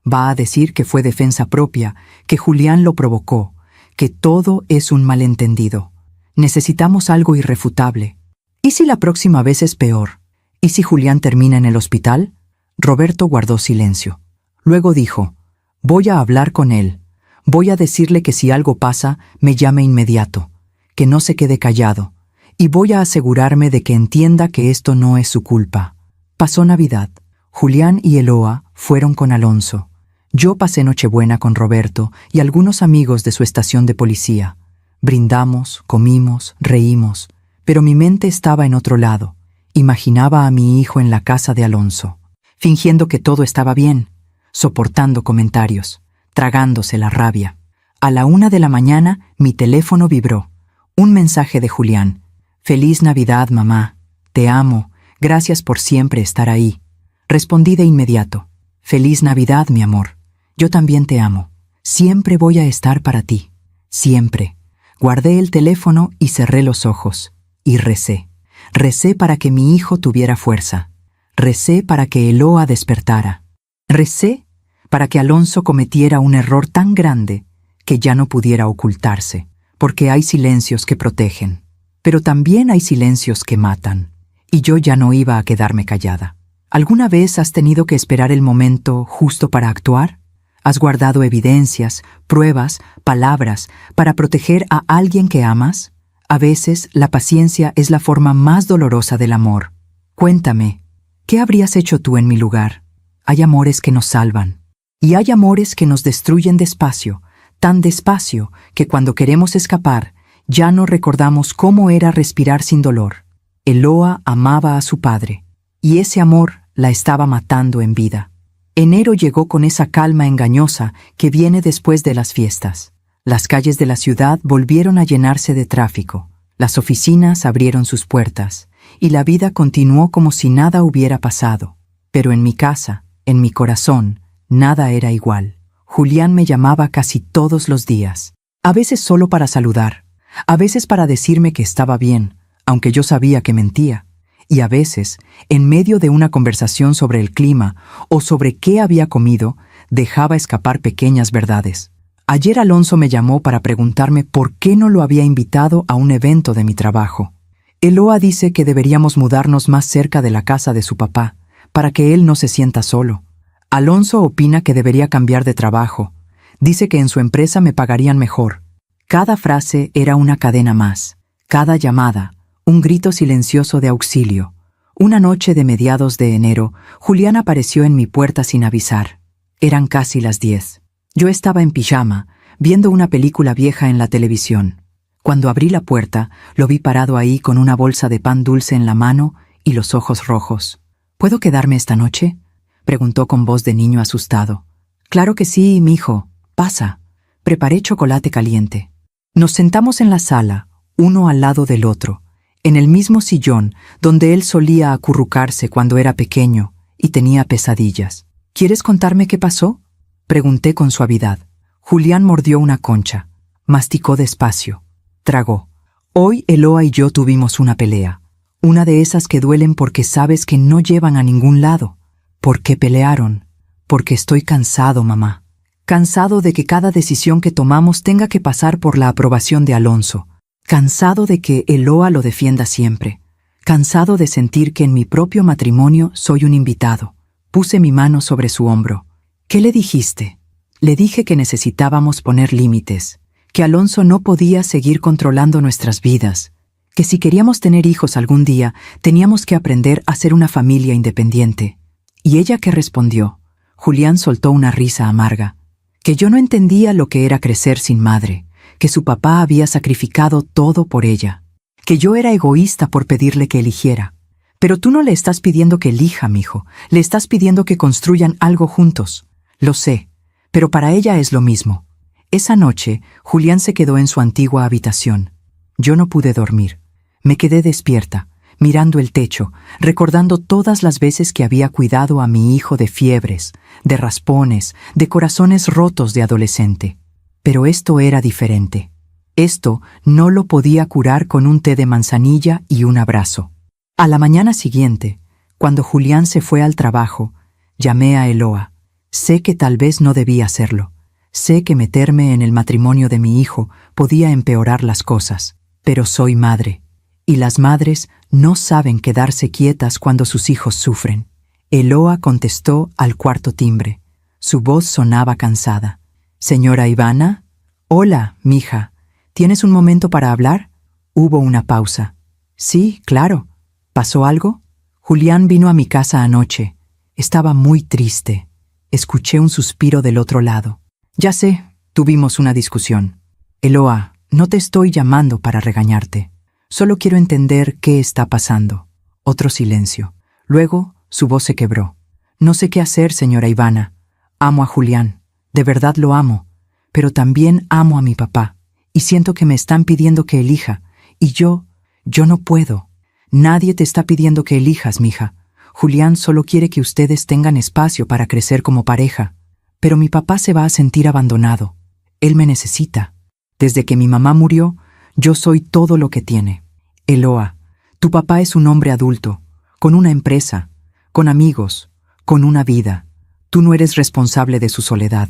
[SPEAKER 1] Va a decir que fue defensa propia, que Julián lo provocó, que todo es un malentendido. Necesitamos algo irrefutable. ¿Y si la próxima vez es peor? ¿Y si Julián termina en el hospital? Roberto guardó silencio. Luego dijo: voy a hablar con él. Voy a decirle que si algo pasa, me llame inmediato, que no se quede callado, y voy a asegurarme de que entienda que esto no es su culpa. Pasó Navidad. Julián y Eloa fueron con Alonso. Yo pasé Nochebuena con Roberto y algunos amigos de su estación de policía. Brindamos, comimos, reímos, pero mi mente estaba en otro lado. Imaginaba a mi hijo en la casa de Alonso, fingiendo que todo estaba bien, soportando comentarios, tragándose la rabia. A la 1 de la mañana mi teléfono vibró. Un mensaje de Julián: «Feliz Navidad, mamá. Te amo. Gracias por siempre estar ahí». Respondí de inmediato: «Feliz Navidad, mi amor. Yo también te amo. Siempre voy a estar para ti. Siempre». Guardé el teléfono y cerré los ojos. Y recé. Recé para que mi hijo tuviera fuerza. Recé para que Eloa despertara. Recé para que Alonso cometiera un error tan grande que ya no pudiera ocultarse, porque hay silencios que protegen, pero también hay silencios que matan, y yo ya no iba a quedarme callada. ¿Alguna vez has tenido que esperar el momento justo para actuar? ¿Has guardado evidencias, pruebas, palabras para proteger a alguien que amas? A veces la paciencia es la forma más dolorosa del amor. Cuéntame, ¿qué habrías hecho tú en mi lugar? Hay amores que nos salvan, y hay amores que nos destruyen despacio, tan despacio que cuando queremos escapar, ya no recordamos cómo era respirar sin dolor. Eloa amaba a su padre, y ese amor la estaba matando en vida. Enero llegó con esa calma engañosa que viene después de las fiestas. Las calles de la ciudad volvieron a llenarse de tráfico, las oficinas abrieron sus puertas, y la vida continuó como si nada hubiera pasado. Pero en mi casa, en mi corazón, nada era igual. Julián me llamaba casi todos los días, a veces solo para saludar, a veces para decirme que estaba bien, aunque yo sabía que mentía, y a veces, en medio de una conversación sobre el clima o sobre qué había comido, dejaba escapar pequeñas verdades. Ayer Alonso me llamó para preguntarme por qué no lo había invitado a un evento de mi trabajo. Eloa dice que deberíamos mudarnos más cerca de la casa de su papá, para que él no se sienta solo. Alonso opina que debería cambiar de trabajo. Dice que en su empresa me pagarían mejor. Cada frase era una cadena más. Cada llamada, un grito silencioso de auxilio. Una noche de mediados de enero, Julián apareció en mi puerta sin avisar. Eran casi las 10. Yo estaba en pijama, viendo una película vieja en la televisión. Cuando abrí la puerta, lo vi parado ahí con una bolsa de pan dulce en la mano y los ojos rojos. «¿Puedo quedarme esta noche?», preguntó con voz de niño asustado. «Claro que sí, mijo. Pasa». Preparé chocolate caliente. Nos sentamos en la sala, uno al lado del otro, en el mismo sillón donde él solía acurrucarse cuando era pequeño y tenía pesadillas. «¿Quieres contarme qué pasó?», pregunté con suavidad. Julián mordió una concha, masticó despacio, tragó. «Hoy Eloa y yo tuvimos una pelea. Una de esas que duelen porque sabes que no llevan a ningún lado». «¿Por qué pelearon?». «Porque estoy cansado, mamá. Cansado de que cada decisión que tomamos tenga que pasar por la aprobación de Alonso. Cansado de que Eloa lo defienda siempre. Cansado de sentir que en mi propio matrimonio soy un invitado». Puse mi mano sobre su hombro. «¿Qué le dijiste?». «Le dije que necesitábamos poner límites, que Alonso no podía seguir controlando nuestras vidas, que si queríamos tener hijos algún día, teníamos que aprender a ser una familia independiente». ¿Y ella qué respondió? Julián soltó una risa amarga. Que yo no entendía lo que era crecer sin madre, que su papá había sacrificado todo por ella, que yo era egoísta por pedirle que eligiera. «Pero tú no le estás pidiendo que elija, mijo, le estás pidiendo que construyan algo juntos». «Lo sé, pero para ella es lo mismo». Esa noche, Julián se quedó en su antigua habitación. Yo no pude dormir. Me quedé despierta, mirando el techo, recordando todas las veces que había cuidado a mi hijo de fiebres, de raspones, de corazones rotos de adolescente. Pero esto era diferente. Esto no lo podía curar con un té de manzanilla y un abrazo. A la mañana siguiente, cuando Julián se fue al trabajo, llamé a Eloa. Sé que tal vez no debía hacerlo. Sé que meterme en el matrimonio de mi hijo podía empeorar las cosas, pero soy madre, y las madres no saben quedarse quietas cuando sus hijos sufren. Eloa contestó al cuarto timbre. Su voz sonaba cansada. «Señora Ivana?» «Hola, mija. ¿Tienes un momento para hablar?» Hubo una pausa. «Sí, claro. ¿Pasó algo?» «Julián vino a mi casa anoche. Estaba muy triste». Escuché un suspiro del otro lado. «Ya sé, tuvimos una discusión. Eloa, no te estoy llamando para regañarte. Solo quiero entender qué está pasando». Otro silencio. Luego, su voz se quebró. «No sé qué hacer, señora Ivana. Amo a Julián. De verdad lo amo. Pero también amo a mi papá. Y siento que me están pidiendo que elija. Y yo no puedo». «Nadie te está pidiendo que elijas, mija. Julián solo quiere que ustedes tengan espacio para crecer como pareja. Pero mi papá se va a sentir abandonado. Él me necesita. Desde que mi mamá murió, yo soy todo lo que tiene. Eloa, tu papá es un hombre adulto, con una empresa, con amigos, con una vida. Tú no eres responsable de su soledad.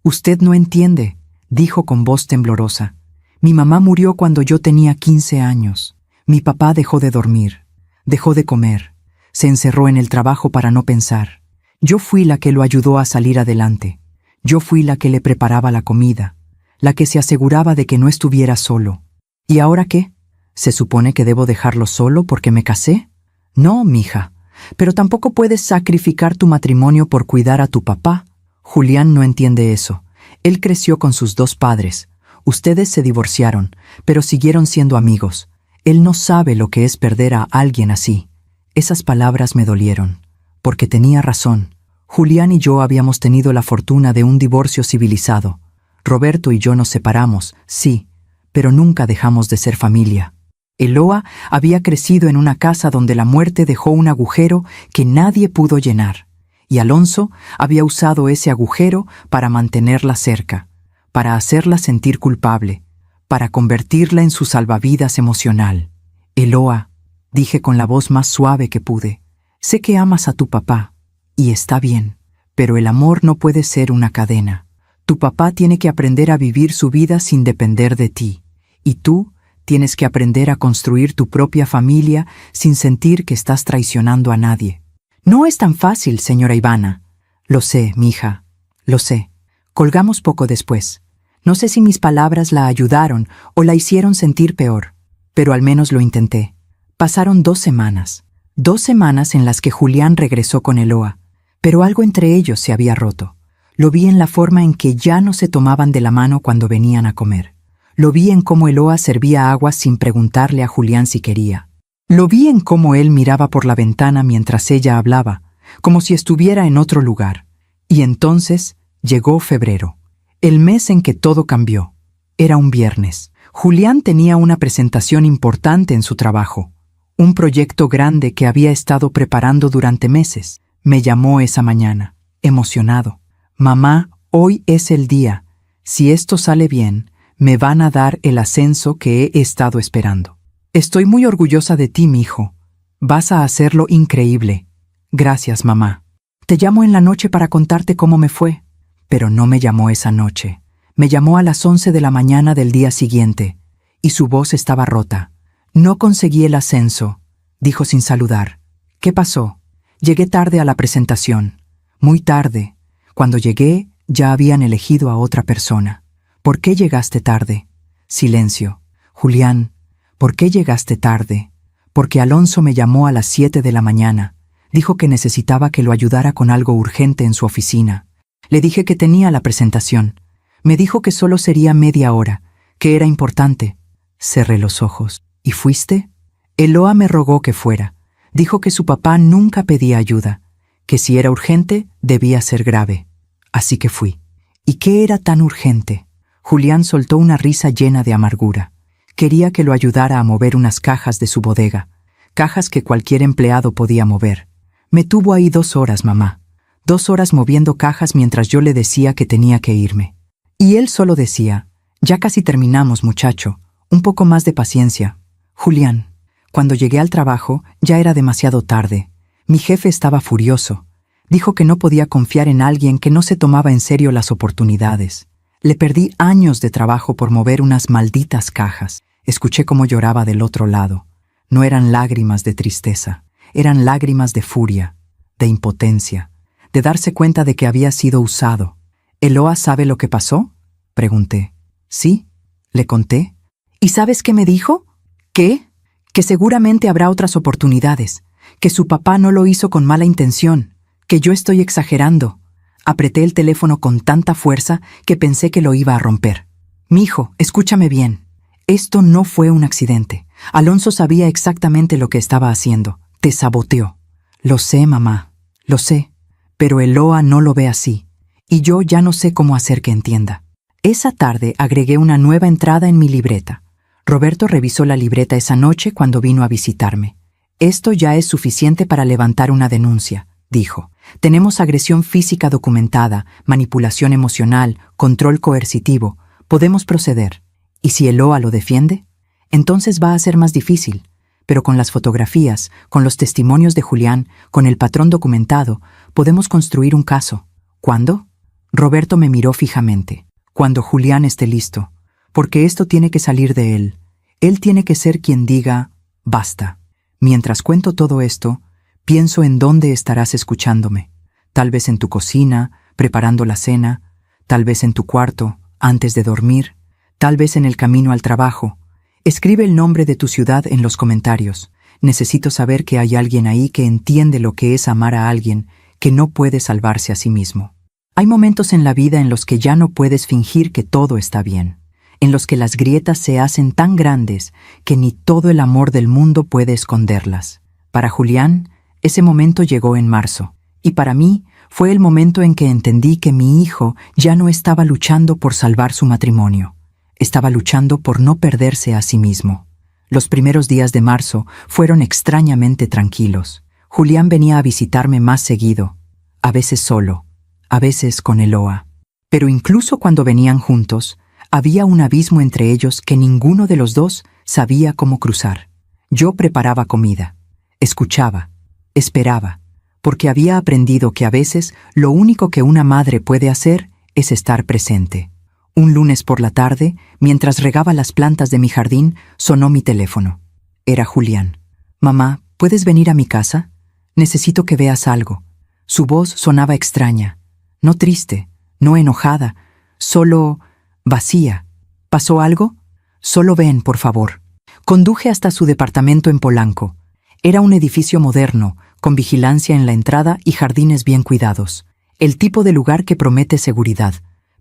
[SPEAKER 1] Usted no entiende», dijo con voz temblorosa. «Mi mamá murió cuando yo tenía 15 años. Mi papá dejó de dormir, dejó de comer, se encerró en el trabajo para no pensar. Yo fui la que lo ayudó a salir adelante. Yo fui la que le preparaba la comida, la que se aseguraba de que no estuviera solo. ¿Y ahora qué? ¿Se supone que debo dejarlo solo porque me casé? No, mija, pero tampoco puedes sacrificar tu matrimonio por cuidar a tu papá. Julián no entiende eso. Él creció con sus dos padres. Ustedes se divorciaron, pero siguieron siendo amigos. Él no sabe lo que es perder a alguien así». Esas palabras me dolieron, porque tenía razón. Julián y yo habíamos tenido la fortuna de un divorcio civilizado. Roberto y yo nos separamos, sí, pero nunca dejamos de ser familia. Eloa había crecido en una casa donde la muerte dejó un agujero que nadie pudo llenar, y Alonso había usado ese agujero para mantenerla cerca, para hacerla sentir culpable, para convertirla en su salvavidas emocional. «Eloa», dije con la voz más suave que pude, «sé que amas a tu papá, y está bien, pero el amor no puede ser una cadena. Tu papá tiene que aprender a vivir su vida sin depender de ti, y tú tienes que aprender a construir tu propia familia sin sentir que estás traicionando a nadie». «No es tan fácil, señora Ivana». «Lo sé, mija, lo sé». Colgamos poco después. No sé si mis palabras la ayudaron o la hicieron sentir peor, pero al menos lo intenté. Pasaron 2 semanas. 2 semanas en las que Julián regresó con Eloa, pero algo entre ellos se había roto. Lo vi en la forma en que ya no se tomaban de la mano cuando venían a comer. Lo vi en cómo Eloa servía agua sin preguntarle a Julián si quería. Lo vi en cómo él miraba por la ventana mientras ella hablaba, como si estuviera en otro lugar. Y entonces llegó febrero, el mes en que todo cambió. Era un viernes. Julián tenía una presentación importante en su trabajo, un proyecto grande que había estado preparando durante meses. Me llamó esa mañana, emocionado. «Mamá, hoy es el día. Si esto sale bien, me van a dar el ascenso que he estado esperando. Estoy muy orgullosa de ti, mijo. Vas a hacerlo increíble». «Gracias, mamá. Te llamo en la noche para contarte cómo me fue». Pero no me llamó esa noche. Me llamó a las 11 de la mañana del día siguiente, y su voz estaba rota. «No conseguí el ascenso», dijo sin saludar. «¿Qué pasó?» «Llegué tarde a la presentación. Muy tarde. Cuando llegué, ya habían elegido a otra persona». «¿Por qué llegaste tarde?» Silencio. «Julián, ¿por qué llegaste tarde?» «Porque Alonso me llamó a las 7 de la mañana. Dijo que necesitaba que lo ayudara con algo urgente en su oficina. Le dije que tenía la presentación. Me dijo que solo sería media hora, que era importante». Cerré los ojos. «¿Y fuiste?» Eloa me rogó que fuera. Dijo que su papá nunca pedía ayuda, que si era urgente, debía ser grave. Así que fui. ¿Y qué era tan urgente? Julián soltó una risa llena de amargura. Quería que lo ayudara a mover unas cajas de su bodega, cajas que cualquier empleado podía mover. Me tuvo ahí 2 horas, mamá. 2 horas moviendo cajas mientras yo le decía que tenía que irme. Y él solo decía, «Ya casi terminamos, muchacho. Un poco más de paciencia». Julián, cuando llegué al trabajo, ya era demasiado tarde. Mi jefe estaba furioso. Dijo que no podía confiar en alguien que no se tomaba en serio las oportunidades. Le perdí años de trabajo por mover unas malditas cajas. Escuché cómo lloraba del otro lado. No eran lágrimas de tristeza, eran lágrimas de furia, de impotencia, de darse cuenta de que había sido usado. ¿Eloa sabe lo que pasó?, pregunté. Sí, le conté. ¿Y sabes qué me dijo? ¿Qué? Que seguramente habrá otras oportunidades, que su papá no lo hizo con mala intención, que yo estoy exagerando. Apreté el teléfono con tanta fuerza que pensé que lo iba a romper. Mijo, escúchame bien. Esto no fue un accidente. Alonso sabía exactamente lo que estaba haciendo. Te saboteó. Lo sé, mamá, lo sé. Pero Eloa no lo ve así. Y yo ya no sé cómo hacer que entienda. Esa tarde agregué una nueva entrada en mi libreta. Roberto revisó la libreta esa noche cuando vino a visitarme. Esto ya es suficiente para levantar una denuncia, dijo. Tenemos agresión física documentada, manipulación emocional, control coercitivo. Podemos proceder. ¿Y si Eloa lo defiende? Entonces va a ser más difícil. Pero con las fotografías, con los testimonios de Julián, con el patrón documentado, podemos construir un caso. ¿Cuándo? Roberto me miró fijamente. Cuando Julián esté listo. Porque esto tiene que salir de él. Él tiene que ser quien diga, basta. Mientras cuento todo esto, pienso en dónde estarás escuchándome. Tal vez en tu cocina, preparando la cena, tal vez en tu cuarto, antes de dormir, tal vez en el camino al trabajo. Escribe el nombre de tu ciudad en los comentarios. Necesito saber que hay alguien ahí que entiende lo que es amar a alguien que no puede salvarse a sí mismo. Hay momentos en la vida en los que ya no puedes fingir que todo está bien, en los que las grietas se hacen tan grandes que ni todo el amor del mundo puede esconderlas. Para Julián, ese momento llegó en marzo, y para mí fue el momento en que entendí que mi hijo ya no estaba luchando por salvar su matrimonio. Estaba luchando por no perderse a sí mismo. Los primeros días de marzo fueron extrañamente tranquilos. Julián venía a visitarme más seguido, a veces solo, a veces con Eloa. Pero incluso cuando venían juntos, había un abismo entre ellos que ninguno de los dos sabía cómo cruzar. Yo preparaba comida, escuchaba, esperaba, porque había aprendido que a veces lo único que una madre puede hacer es estar presente. Un lunes por la tarde, mientras regaba las plantas de mi jardín, sonó mi teléfono. Era Julián. «Mamá, ¿puedes venir a mi casa? Necesito que veas algo». Su voz sonaba extraña, no triste, no enojada, solo vacía. ¿Pasó algo? Solo ven, por favor. Conduje hasta su departamento en Polanco. Era un edificio moderno, con vigilancia en la entrada y jardines bien cuidados. El tipo de lugar que promete seguridad.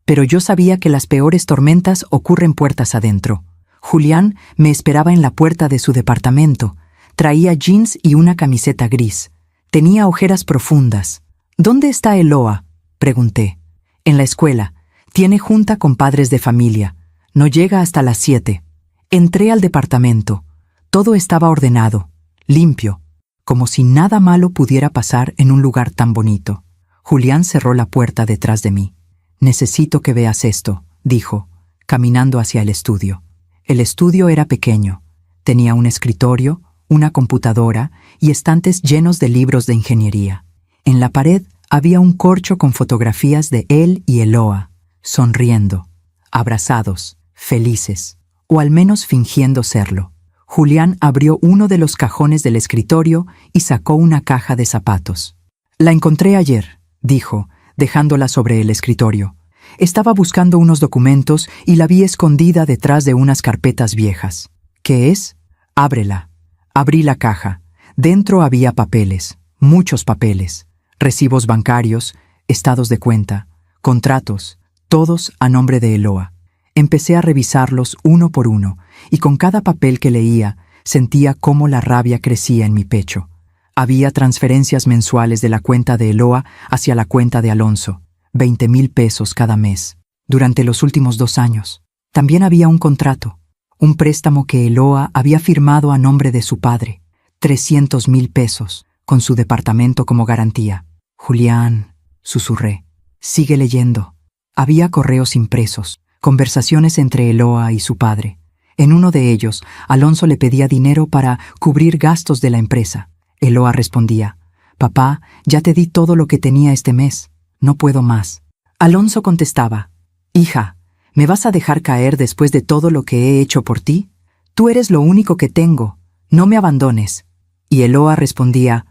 [SPEAKER 1] Pero yo sabía que las peores tormentas ocurren puertas adentro. Julián me esperaba en la puerta de su departamento. Traía jeans y una camiseta gris. Tenía ojeras profundas. «¿Dónde está Eloa?», pregunté. «En la escuela. Tiene junta con padres de familia. No llega hasta las 7. Entré al departamento. Todo estaba ordenado, limpio, como si nada malo pudiera pasar en un lugar tan bonito. Julián cerró la puerta detrás de mí. «Necesito que veas esto», dijo, caminando hacia el estudio. El estudio era pequeño. Tenía un escritorio, una computadora y estantes llenos de libros de ingeniería. En la pared había un corcho con fotografías de él y Eloa, sonriendo, abrazados, felices, o al menos fingiendo serlo. Julián abrió uno de los cajones del escritorio y sacó una caja de zapatos. «La encontré ayer», dijo, dejándola sobre el escritorio. «Estaba buscando unos documentos y la vi escondida detrás de unas carpetas viejas». «¿Qué es?». «Ábrela». Abrí la caja. Dentro había papeles, muchos papeles, recibos bancarios, estados de cuenta, contratos, todos a nombre de Eloa. Empecé a revisarlos uno por uno, y con cada papel que leía, sentía cómo la rabia crecía en mi pecho. Había transferencias mensuales de la cuenta de Eloa hacia la cuenta de Alonso, 20,000 pesos cada mes, durante los últimos 2 años. También había un contrato, un préstamo que Eloa había firmado a nombre de su padre, 300,000 pesos, con su departamento como garantía. «Julián», susurré, «sigue leyendo». Había correos impresos, conversaciones entre Eloa y su padre. En uno de ellos, Alonso le pedía dinero para cubrir gastos de la empresa. Eloa respondía, Papá, ya te di todo lo que tenía este mes. No puedo más. Alonso contestaba, hija, ¿me vas a dejar caer después de todo lo que he hecho por ti? Tú eres lo único que tengo. No me abandones. Y Eloa respondía,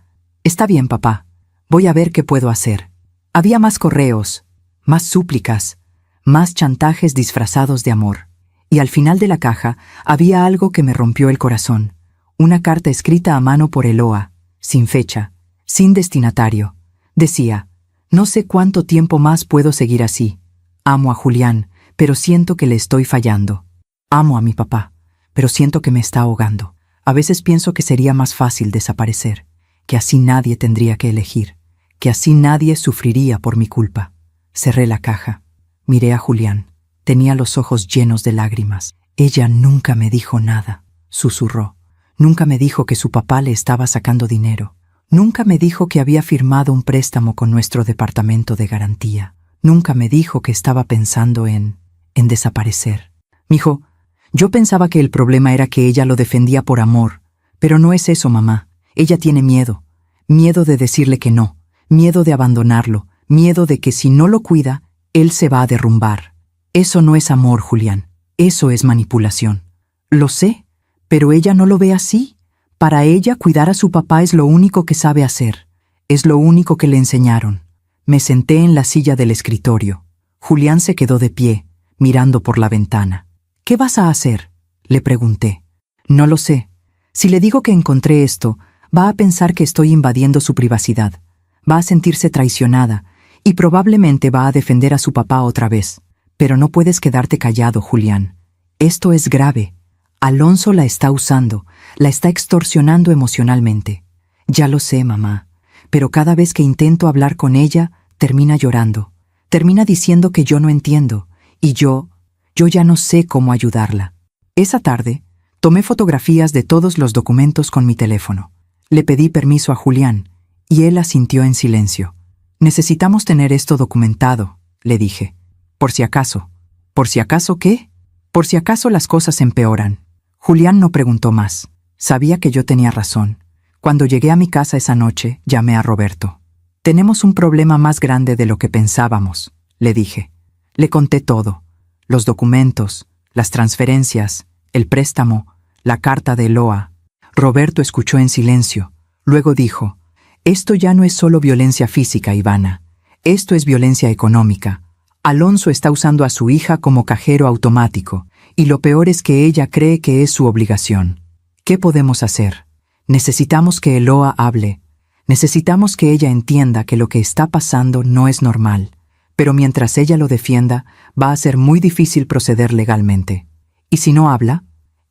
[SPEAKER 1] está bien, papá. Voy a ver qué puedo hacer. Había más correos, más súplicas, más chantajes disfrazados de amor. Y al final de la caja había algo que me rompió el corazón. Una carta escrita a mano por Eloa, sin fecha, sin destinatario. Decía, no sé cuánto tiempo más puedo seguir así. Amo a Julián, pero siento que le estoy fallando. Amo a mi papá, pero siento que me está ahogando. A veces pienso que sería más fácil desaparecer, que así nadie tendría que elegir, que así nadie sufriría por mi culpa. Cerré la caja. Miré a Julián. Tenía los ojos llenos de lágrimas. Ella nunca me dijo nada, susurró. Nunca me dijo que su papá le estaba sacando dinero. Nunca me dijo que había firmado un préstamo con nuestro departamento de garantía. Nunca me dijo que estaba pensando en desaparecer. Mijo, yo pensaba que el problema era que ella lo defendía por amor, pero no es eso, mamá. Ella tiene miedo. Miedo de decirle que no. Miedo de abandonarlo. Miedo de que si no lo cuida, él se va a derrumbar. Eso no es amor, Julián. Eso es manipulación. Lo sé, pero ella no lo ve así. Para ella, cuidar a su papá es lo único que sabe hacer. Es lo único que le enseñaron. Me senté en la silla del escritorio. Julián se quedó de pie, mirando por la ventana. ¿Qué vas a hacer?, le pregunté. No lo sé. Si le digo que encontré esto, va a pensar que estoy invadiendo su privacidad. Va a sentirse traicionada y probablemente va a defender a su papá otra vez. Pero no puedes quedarte callado, Julián. Esto es grave. Alonso la está usando, la está extorsionando emocionalmente. Ya lo sé, mamá, pero cada vez que intento hablar con ella, termina llorando. Termina diciendo que yo no entiendo, y yo ya no sé cómo ayudarla. Esa tarde, tomé fotografías de todos los documentos con mi teléfono. Le pedí permiso a Julián, y él asintió en silencio. Necesitamos tener esto documentado, le dije. Por si acaso. ¿Por si acaso qué? Por si acaso las cosas empeoran. Julián no preguntó más. Sabía que yo tenía razón. Cuando llegué a mi casa esa noche, llamé a Roberto. Tenemos un problema más grande de lo que pensábamos, le dije. Le conté todo. Los documentos, las transferencias, el préstamo, la carta de Eloa. Roberto escuchó en silencio. Luego dijo, esto ya no es solo violencia física, Ivana. Esto es violencia económica. Alonso está usando a su hija como cajero automático, y lo peor es que ella cree que es su obligación. ¿Qué podemos hacer? Necesitamos que Eloa hable. Necesitamos que ella entienda que lo que está pasando no es normal, pero mientras ella lo defienda, va a ser muy difícil proceder legalmente. Y si no habla,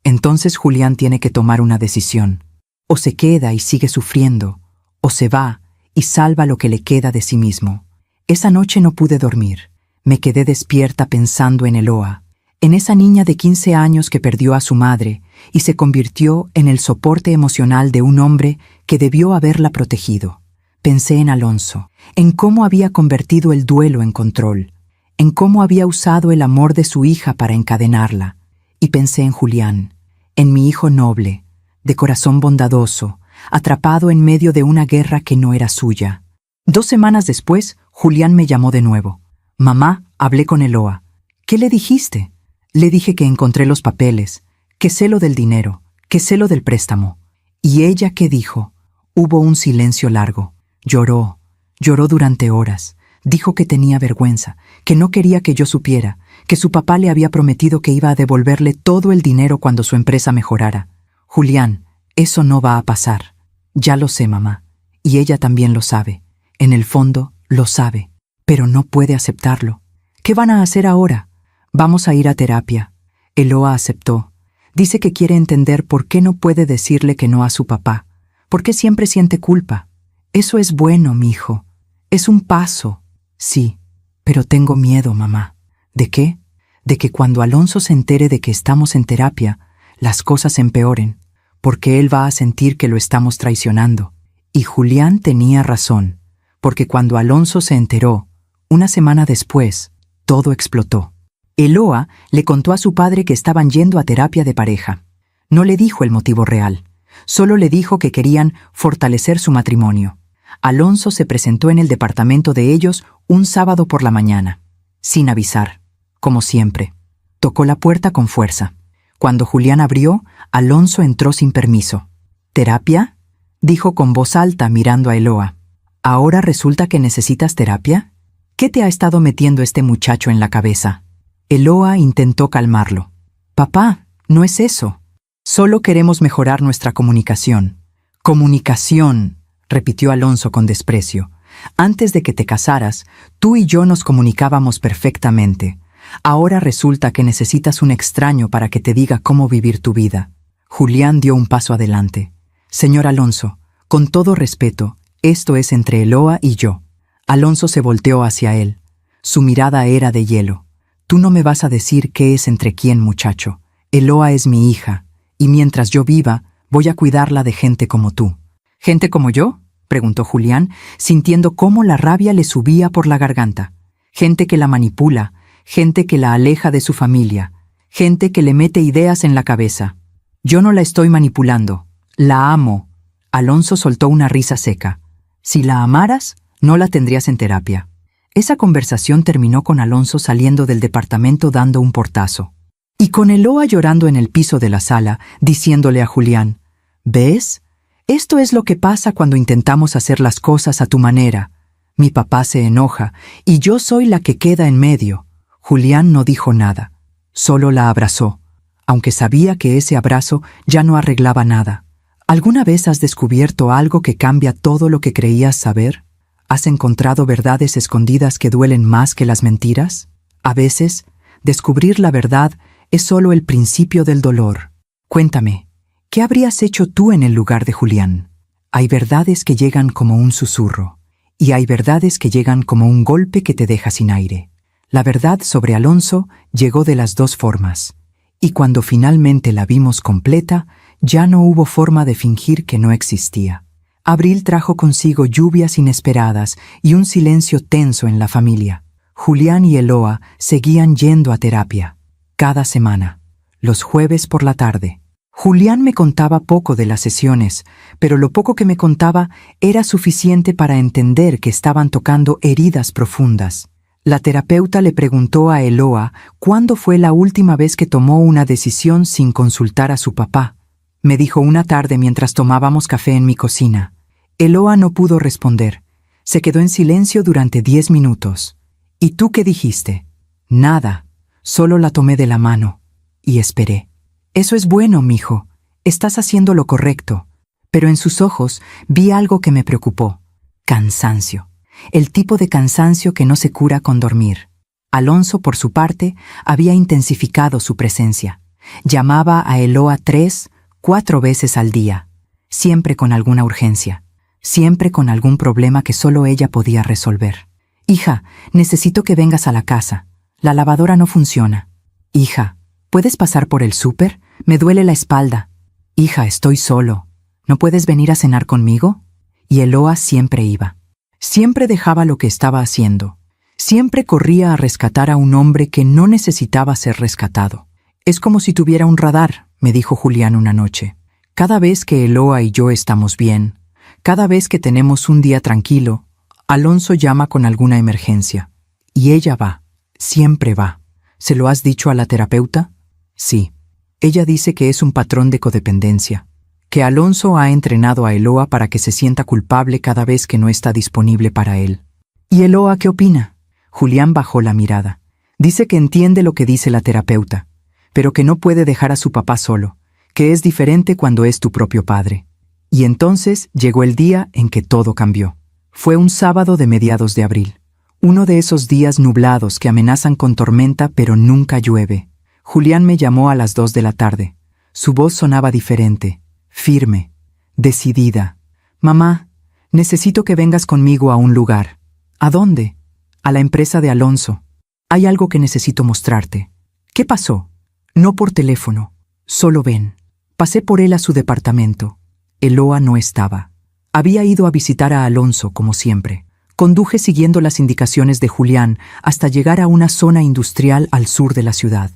[SPEAKER 1] entonces Julián tiene que tomar una decisión. O se queda y sigue sufriendo, o se va y salva lo que le queda de sí mismo. Esa noche no pude dormir. Me quedé despierta pensando en Eloa, en esa niña de 15 años que perdió a su madre y se convirtió en el soporte emocional de un hombre que debió haberla protegido. Pensé en Alonso, en cómo había convertido el duelo en control, en cómo había usado el amor de su hija para encadenarla. Y pensé en Julián, en mi hijo noble, de corazón bondadoso, atrapado en medio de una guerra que no era suya. 2 semanas después, Julián me llamó de nuevo. Mamá, hablé con Eloa. ¿Qué le dijiste? Le dije que encontré los papeles, que sé lo del dinero, que sé lo del préstamo. ¿Y ella qué dijo? Hubo un silencio largo. Lloró durante horas. Dijo que tenía vergüenza, que no quería que yo supiera, que su papá le había prometido que iba a devolverle todo el dinero cuando su empresa mejorara. Julián, eso no va a pasar. Ya lo sé, mamá. Y ella también lo sabe. En el fondo, lo sabe. Pero no puede aceptarlo. ¿Qué van a hacer ahora? Vamos a ir a terapia. Eloa aceptó. Dice que quiere entender por qué no puede decirle que no a su papá. ¿Por qué siempre siente culpa? Eso es bueno, mijo. Es un paso. Sí, pero tengo miedo, mamá. ¿De qué? De que cuando Alonso se entere de que estamos en terapia, las cosas empeoren, porque él va a sentir que lo estamos traicionando. Y Julián tenía razón, porque cuando Alonso se enteró, una semana después, todo explotó. Eloa le contó a su padre que estaban yendo a terapia de pareja. No le dijo el motivo real, solo le dijo que querían fortalecer su matrimonio. Alonso se presentó en el departamento de ellos un sábado por la mañana, sin avisar, como siempre. Tocó la puerta con fuerza. Cuando Julián abrió, Alonso entró sin permiso. ¿Terapia?, dijo con voz alta mirando a Eloa. ¿Ahora resulta que necesitas terapia? ¿Qué te ha estado metiendo este muchacho en la cabeza? Eloa intentó calmarlo. Papá, no es eso. Solo queremos mejorar nuestra comunicación. Comunicación, repitió Alonso con desprecio. Antes de que te casaras, tú y yo nos comunicábamos perfectamente. Ahora resulta que necesitas un extraño para que te diga cómo vivir tu vida. Julián dio un paso adelante. Señor Alonso, con todo respeto, esto es entre Eloa y yo. Alonso se volteó hacia él. Su mirada era de hielo. Tú no me vas a decir qué es entre quién, muchacho. Eloa es mi hija, y mientras yo viva, voy a cuidarla de gente como tú. ¿Gente como yo?, preguntó Julián, sintiendo cómo la rabia le subía por la garganta. Gente que la manipula, gente que la aleja de su familia, gente que le mete ideas en la cabeza. Yo no la estoy manipulando. La amo. Alonso soltó una risa seca. Si la amaras, no la tendrías en terapia. Esa conversación terminó con Alonso saliendo del departamento dando un portazo. Y con Eloa llorando en el piso de la sala, diciéndole a Julián, ¿ves? Esto es lo que pasa cuando intentamos hacer las cosas a tu manera. Mi papá se enoja, y yo soy la que queda en medio. Julián no dijo nada, solo la abrazó, aunque sabía que ese abrazo ya no arreglaba nada. ¿Alguna vez has descubierto algo que cambia todo lo que creías saber? ¿Has encontrado verdades escondidas que duelen más que las mentiras? A veces, descubrir la verdad es solo el principio del dolor. Cuéntame, ¿qué habrías hecho tú en el lugar de Julián? Hay verdades que llegan como un susurro, y hay verdades que llegan como un golpe que te deja sin aire. La verdad sobre Alonso llegó de las dos formas, y cuando finalmente la vimos completa, ya no hubo forma de fingir que no existía. Abril trajo consigo lluvias inesperadas y un silencio tenso en la familia. Julián y Eloa seguían yendo a terapia, cada semana, los jueves por la tarde. Julián me contaba poco de las sesiones, pero lo poco que me contaba era suficiente para entender que estaban tocando heridas profundas. La terapeuta le preguntó a Eloa cuándo fue la última vez que tomó una decisión sin consultar a su papá. Me dijo una tarde mientras tomábamos café en mi cocina. Eloa no pudo responder. Se quedó en silencio durante 10 minutos. ¿Y tú qué dijiste? Nada. Solo la tomé de la mano. Y esperé. Eso es bueno, mijo. Estás haciendo lo correcto. Pero en sus ojos vi algo que me preocupó. Cansancio. El tipo de cansancio que no se cura con dormir. Alonso, por su parte, había intensificado su presencia. Llamaba a Eloa 3, 4 veces al día, siempre con alguna urgencia, siempre con algún problema que solo ella podía resolver. Hija, necesito que vengas a la casa. La lavadora no funciona. Hija, ¿puedes pasar por el súper? Me duele la espalda. Hija, estoy solo. ¿No puedes venir a cenar conmigo? Y Eloa siempre iba. Siempre dejaba lo que estaba haciendo. Siempre corría a rescatar a un hombre que no necesitaba ser rescatado. Es como si tuviera un radar, me dijo Julián una noche. Cada vez que Eloa y yo estamos bien, cada vez que tenemos un día tranquilo, Alonso llama con alguna emergencia. Y ella va, siempre va. ¿Se lo has dicho a la terapeuta? Sí. Ella dice que es un patrón de codependencia, que Alonso ha entrenado a Eloa para que se sienta culpable cada vez que no está disponible para él. ¿Y Eloa qué opina? Julián bajó la mirada. Dice que entiende lo que dice la terapeuta, pero que no puede dejar a su papá solo, que es diferente cuando es tu propio padre. Y entonces llegó el día en que todo cambió. Fue un sábado de mediados de abril. Uno de esos días nublados que amenazan con tormenta pero nunca llueve. Julián me llamó a las 2 de la tarde. Su voz sonaba diferente, firme, decidida. Mamá, necesito que vengas conmigo a un lugar. ¿A dónde? A la empresa de Alonso. Hay algo que necesito mostrarte. ¿Qué pasó? No por teléfono, solo ven. Pasé por él a su departamento. Eloa no estaba. Había ido a visitar a Alonso, como siempre. Conduje siguiendo las indicaciones de Julián hasta llegar a una zona industrial al sur de la ciudad.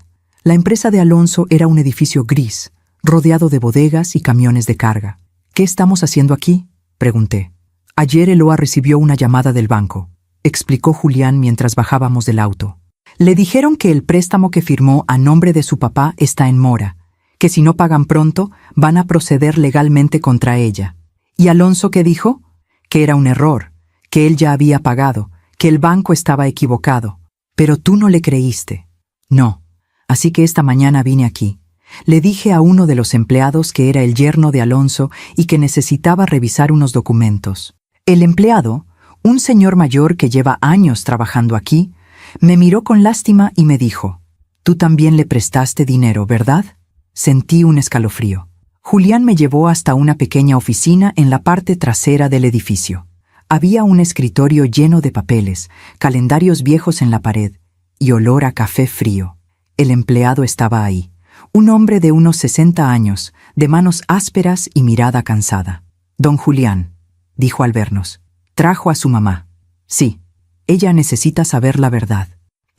[SPEAKER 1] La empresa de Alonso era un edificio gris, rodeado de bodegas y camiones de carga. ¿Qué estamos haciendo aquí?, pregunté. Ayer Eloa recibió una llamada del banco, explicó Julián mientras bajábamos del auto. Le dijeron que el préstamo que firmó a nombre de su papá está en mora, que si no pagan pronto van a proceder legalmente contra ella. ¿Y Alonso qué dijo? Que era un error, que él ya había pagado, que el banco estaba equivocado. Pero tú no le creíste. No, así que esta mañana vine aquí. Le dije a uno de los empleados que era el yerno de Alonso y que necesitaba revisar unos documentos. El empleado, un señor mayor que lleva años trabajando aquí, me miró con lástima y me dijo: «Tú también le prestaste dinero, ¿verdad?» Sentí un escalofrío. Julián me llevó hasta una pequeña oficina en la parte trasera del edificio. Había un escritorio lleno de papeles, calendarios viejos en la pared y olor a café frío. El empleado estaba ahí, un hombre de unos 60 años, de manos ásperas y mirada cansada. «Don Julián», dijo al vernos, «¿trajo a su mamá?» «Sí, ella necesita saber la verdad».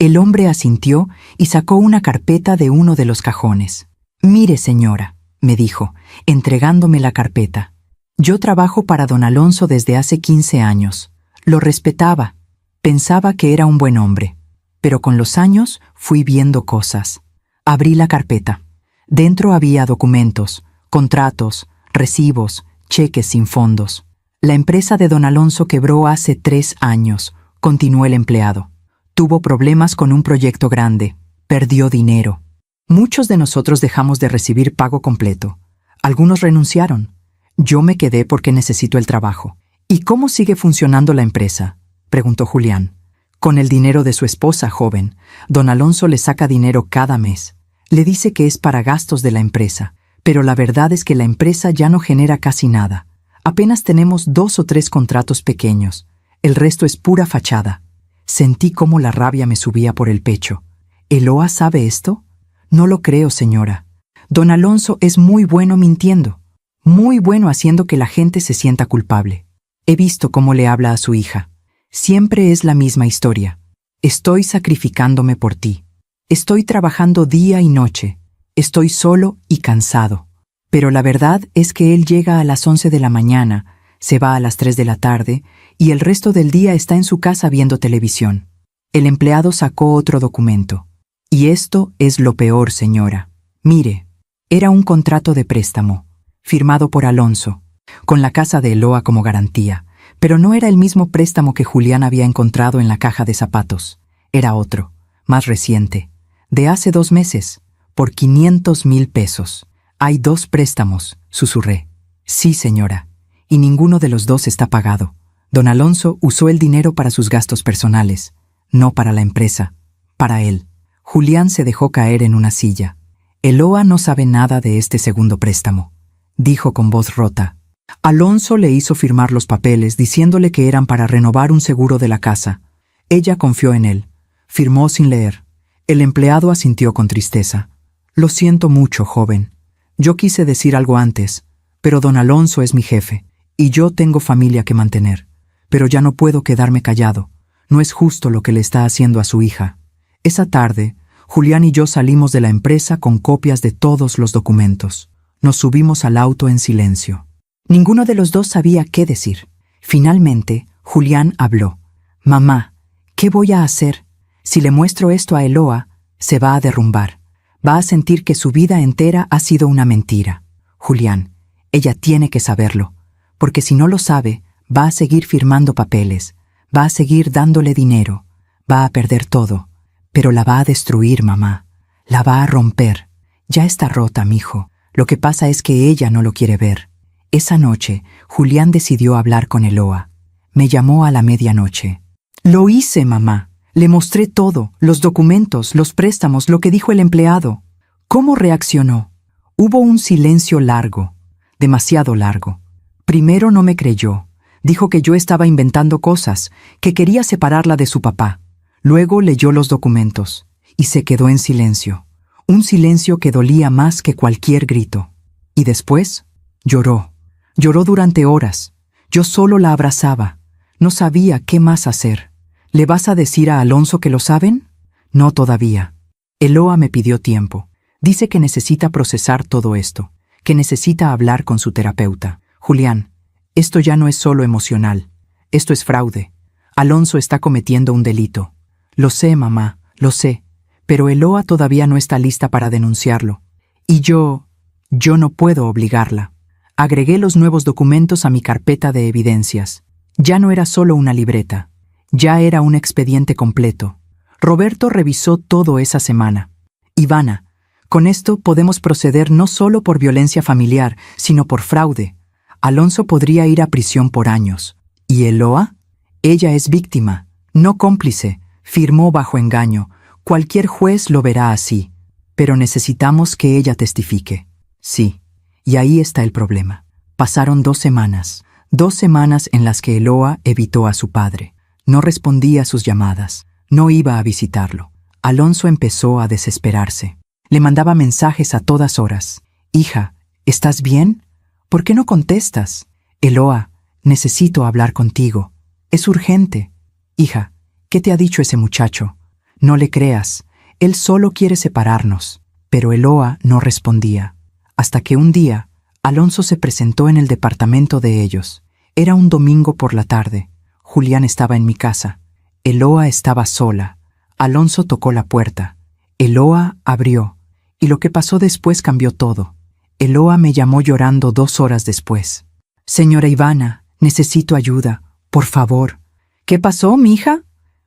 [SPEAKER 1] El hombre asintió y sacó una carpeta de uno de los cajones. «Mire, señora», me dijo, entregándome la carpeta. «Yo trabajo para don Alonso desde hace 15 años. Lo respetaba. Pensaba que era un buen hombre. Pero con los años fui viendo cosas. Abrí la carpeta. Dentro había documentos, contratos, recibos, cheques sin fondos. La empresa de don Alonso quebró hace 3 años», continuó el empleado. «Tuvo problemas con un proyecto grande. Perdió dinero. Muchos de nosotros dejamos de recibir pago completo. Algunos renunciaron. Yo me quedé porque necesito el trabajo». «¿Y cómo sigue funcionando la empresa?», preguntó Julián. «Con el dinero de su esposa, joven. Don Alonso le saca dinero cada mes. Le dice que es para gastos de la empresa, pero la verdad es que la empresa ya no genera casi nada. Apenas tenemos 2 o 3 contratos pequeños. El resto es pura fachada». Sentí cómo la rabia me subía por el pecho. «¿Eloa sabe esto?» «No lo creo, señora. Don Alonso es muy bueno mintiendo. Muy bueno haciendo que la gente se sienta culpable. He visto cómo le habla a su hija. Siempre es la misma historia. Estoy sacrificándome por ti. Estoy trabajando día y noche. Estoy solo y cansado. Pero la verdad es que él llega a las 11 de la mañana, se va a las 3 de la tarde y el resto del día está en su casa viendo televisión». El empleado sacó otro documento. «Y esto es lo peor, señora. Mire, era un contrato de préstamo, firmado por Alonso, con la casa de Eloa como garantía, pero no era el mismo préstamo que Julián había encontrado en la caja de zapatos. Era otro, más reciente, de hace 2 meses, por 500,000 pesos. «Hay 2 préstamos», susurré. «Sí, señora, y ninguno de los 2 está pagado. Don Alonso usó el dinero para sus gastos personales, no para la empresa, para él». Julián se dejó caer en una silla. «Eloa no sabe nada de este segundo préstamo», dijo con voz rota. «Alonso le hizo firmar los papeles diciéndole que eran para renovar un seguro de la casa. Ella confió en él. Firmó sin leer». El empleado asintió con tristeza. «Lo siento mucho, joven. Yo quise decir algo antes, pero don Alonso es mi jefe, y yo tengo familia que mantener. Pero ya no puedo quedarme callado. No es justo lo que le está haciendo a su hija». Esa tarde, Julián y yo salimos de la empresa con copias de todos los documentos. Nos subimos al auto en silencio. Ninguno de los dos sabía qué decir. Finalmente, Julián habló. «Mamá, ¿qué voy a hacer? Si le muestro esto a Eloa, se va a derrumbar. Va a sentir que su vida entera ha sido una mentira. Julián, ella tiene que saberlo, porque si no lo sabe, va a seguir firmando papeles, va a seguir dándole dinero, va a perder todo. Pero la va a destruir, mamá. La va a romper. Ya está rota, mijo. Lo que pasa es que ella no lo quiere ver». Esa noche, Julián decidió hablar con Eloa. Me llamó a la medianoche. «Lo hice, mamá. Le mostré todo, los documentos, los préstamos, lo que dijo el empleado». «¿Cómo reaccionó?» Hubo un silencio largo, demasiado largo. Primero no me creyó. Dijo que yo estaba inventando cosas, que quería separarla de su papá. Luego leyó los documentos y se quedó en silencio. Un silencio que dolía más que cualquier grito. Y después lloró. Lloró durante horas. Yo solo la abrazaba. No sabía qué más hacer. «¿Le vas a decir a Alonso que lo saben?» «No todavía. Eloa me pidió tiempo. Dice que necesita procesar todo esto, que necesita hablar con su terapeuta. Julián, Esto ya no es solo emocional. Esto es fraude. Alonso está cometiendo un delito. Lo sé, mamá, lo sé, pero Eloa todavía no está lista para denunciarlo. Y yo no puedo obligarla. Agregué los nuevos documentos a mi carpeta de evidencias. Ya no era solo una libreta. Ya era un expediente completo. Roberto revisó todo esa semana. Ivana, con esto podemos proceder no solo por violencia familiar, sino por fraude. Alonso podría ir a prisión por años. ¿Y Eloa? Ella es víctima, no cómplice. Firmó bajo engaño. Cualquier juez lo verá así. Pero necesitamos que ella testifique. Sí, y ahí está el problema. Pasaron 2 semanas. 2 semanas en las que Eloa evitó a su padre. No respondía a sus llamadas. No iba a visitarlo. Alonso empezó a desesperarse. Le mandaba mensajes a todas horas. Hija, ¿estás bien? ¿Por qué no contestas? Eloa, necesito hablar contigo. Es urgente. Hija, ¿qué te ha dicho ese muchacho? No le creas. Él solo quiere separarnos. Pero Eloa no respondía. Hasta que un día, Alonso se presentó en el departamento de ellos. Era un domingo por la tarde. Julián estaba en mi casa. Eloa estaba sola. Alonso tocó la puerta. Eloa abrió. Y lo que pasó después cambió todo. Eloa me llamó llorando 2 horas después. Señora Ivana, necesito ayuda. Por favor. ¿Qué pasó, mija?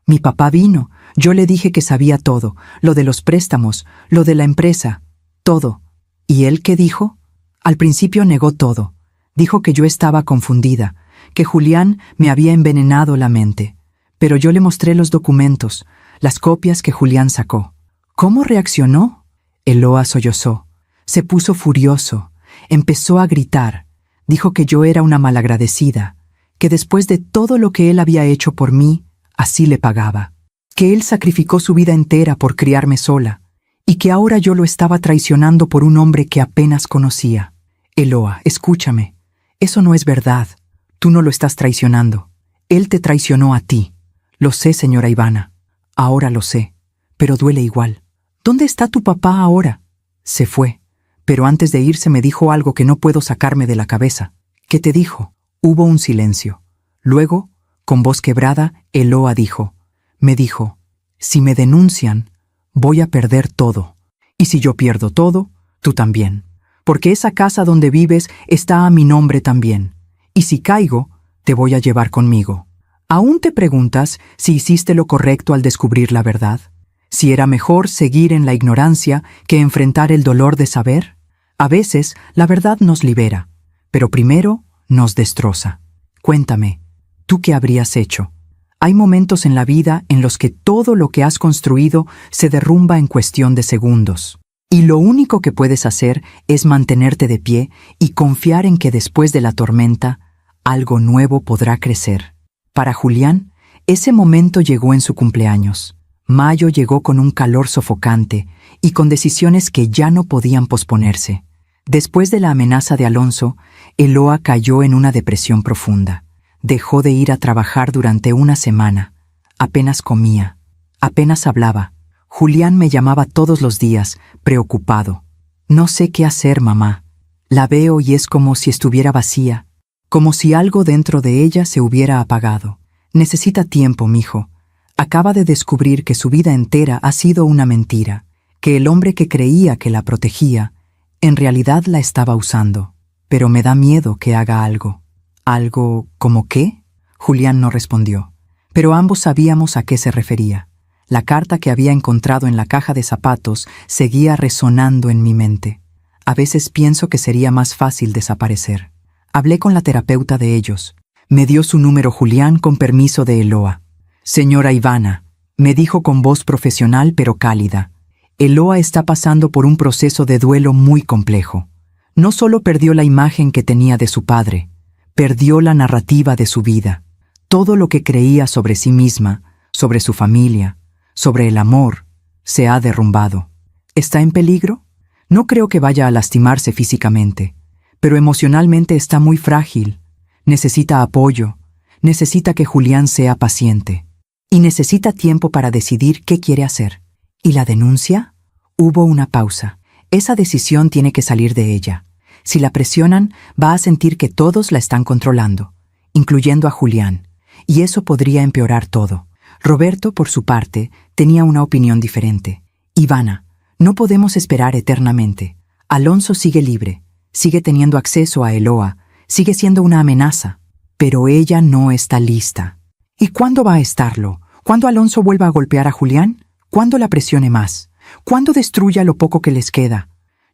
[SPEAKER 1] Mi papá vino. Yo le dije que sabía todo. Lo de los préstamos, lo de la empresa. Todo. ¿Y él qué dijo? Al principio negó todo. Dijo que yo estaba confundida, que Julián me había envenenado la mente. Pero yo le mostré los documentos, las copias que Julián sacó. ¿Cómo reaccionó? Eloa sollozó. Se puso furioso. Empezó a gritar. Dijo que yo era una malagradecida, que después de todo lo que él había hecho por mí, así le pagaba. Que él sacrificó su vida entera por criarme sola, y que ahora yo lo estaba traicionando por un hombre que apenas conocía. Eloa, escúchame. Eso no es verdad. Tú no lo estás traicionando. Él te traicionó a ti. Lo sé, señora Ivana. Ahora lo sé. Pero duele igual. ¿Dónde está tu papá ahora? Se fue. Pero antes de irse me dijo algo que no puedo sacarme de la cabeza. ¿Qué te dijo? Hubo un silencio. Luego, con voz quebrada, Eloa dijo. Me dijo, si me denuncian, voy a perder todo. Y si yo pierdo todo, tú también. Porque esa casa donde vives está a mi nombre también. Y si caigo, te voy a llevar conmigo. ¿Aún te preguntas si hiciste lo correcto al descubrir la verdad? ¿Si era mejor seguir en la ignorancia que enfrentar el dolor de saber? A veces, la verdad nos libera, pero primero nos destroza. Cuéntame, ¿tú qué habrías hecho? Hay momentos en la vida en los que todo lo que has construido se derrumba en cuestión de segundos. Y lo único que puedes hacer es mantenerte de pie y confiar en que después de la tormenta, algo nuevo podrá crecer. Para Julián, ese momento llegó en su cumpleaños. Mayo llegó con un calor sofocante y con decisiones que ya no podían posponerse. Después de la amenaza de Alonso, Eloa cayó en una depresión profunda. Dejó de ir a trabajar durante una semana. Apenas comía. Apenas hablaba. Julián me llamaba todos los días, preocupado. No sé qué hacer, mamá. La veo y es como si estuviera vacía, como si algo dentro de ella se hubiera apagado. Necesita tiempo, mijo. Acaba de descubrir que su vida entera ha sido una mentira, que el hombre que creía que la protegía, en realidad la estaba usando. Pero me da miedo que haga algo. ¿Algo como qué? Julián no respondió, pero ambos sabíamos a qué se refería. La carta que había encontrado en la caja de zapatos seguía resonando en mi mente. A veces pienso que sería más fácil desaparecer. Hablé con la terapeuta de ellos. Me dio su número Julián con permiso de Eloa. Señora Ivana, me dijo con voz profesional pero cálida. Eloa está pasando por un proceso de duelo muy complejo. No solo perdió la imagen que tenía de su padre, perdió la narrativa de su vida. Todo lo que creía sobre sí misma, sobre su familia, sobre el amor, se ha derrumbado. ¿Está en peligro? No creo que vaya a lastimarse físicamente, pero emocionalmente está muy frágil. Necesita apoyo, necesita que Julián sea paciente. Y necesita tiempo para decidir qué quiere hacer. ¿Y la denuncia? Hubo una pausa. Esa decisión tiene que salir de ella. Si la presionan, va a sentir que todos la están controlando, incluyendo a Julián, y eso podría empeorar todo. Roberto, por su parte, tenía una opinión diferente. Ivana, no podemos esperar eternamente. Alonso sigue libre, sigue teniendo acceso a Eloa, sigue siendo una amenaza, pero ella no está lista. ¿Y cuándo va a estarlo? ¿Cuándo Alonso vuelva a golpear a Julián? ¿Cuándo la presione más? ¿Cuándo destruya lo poco que les queda?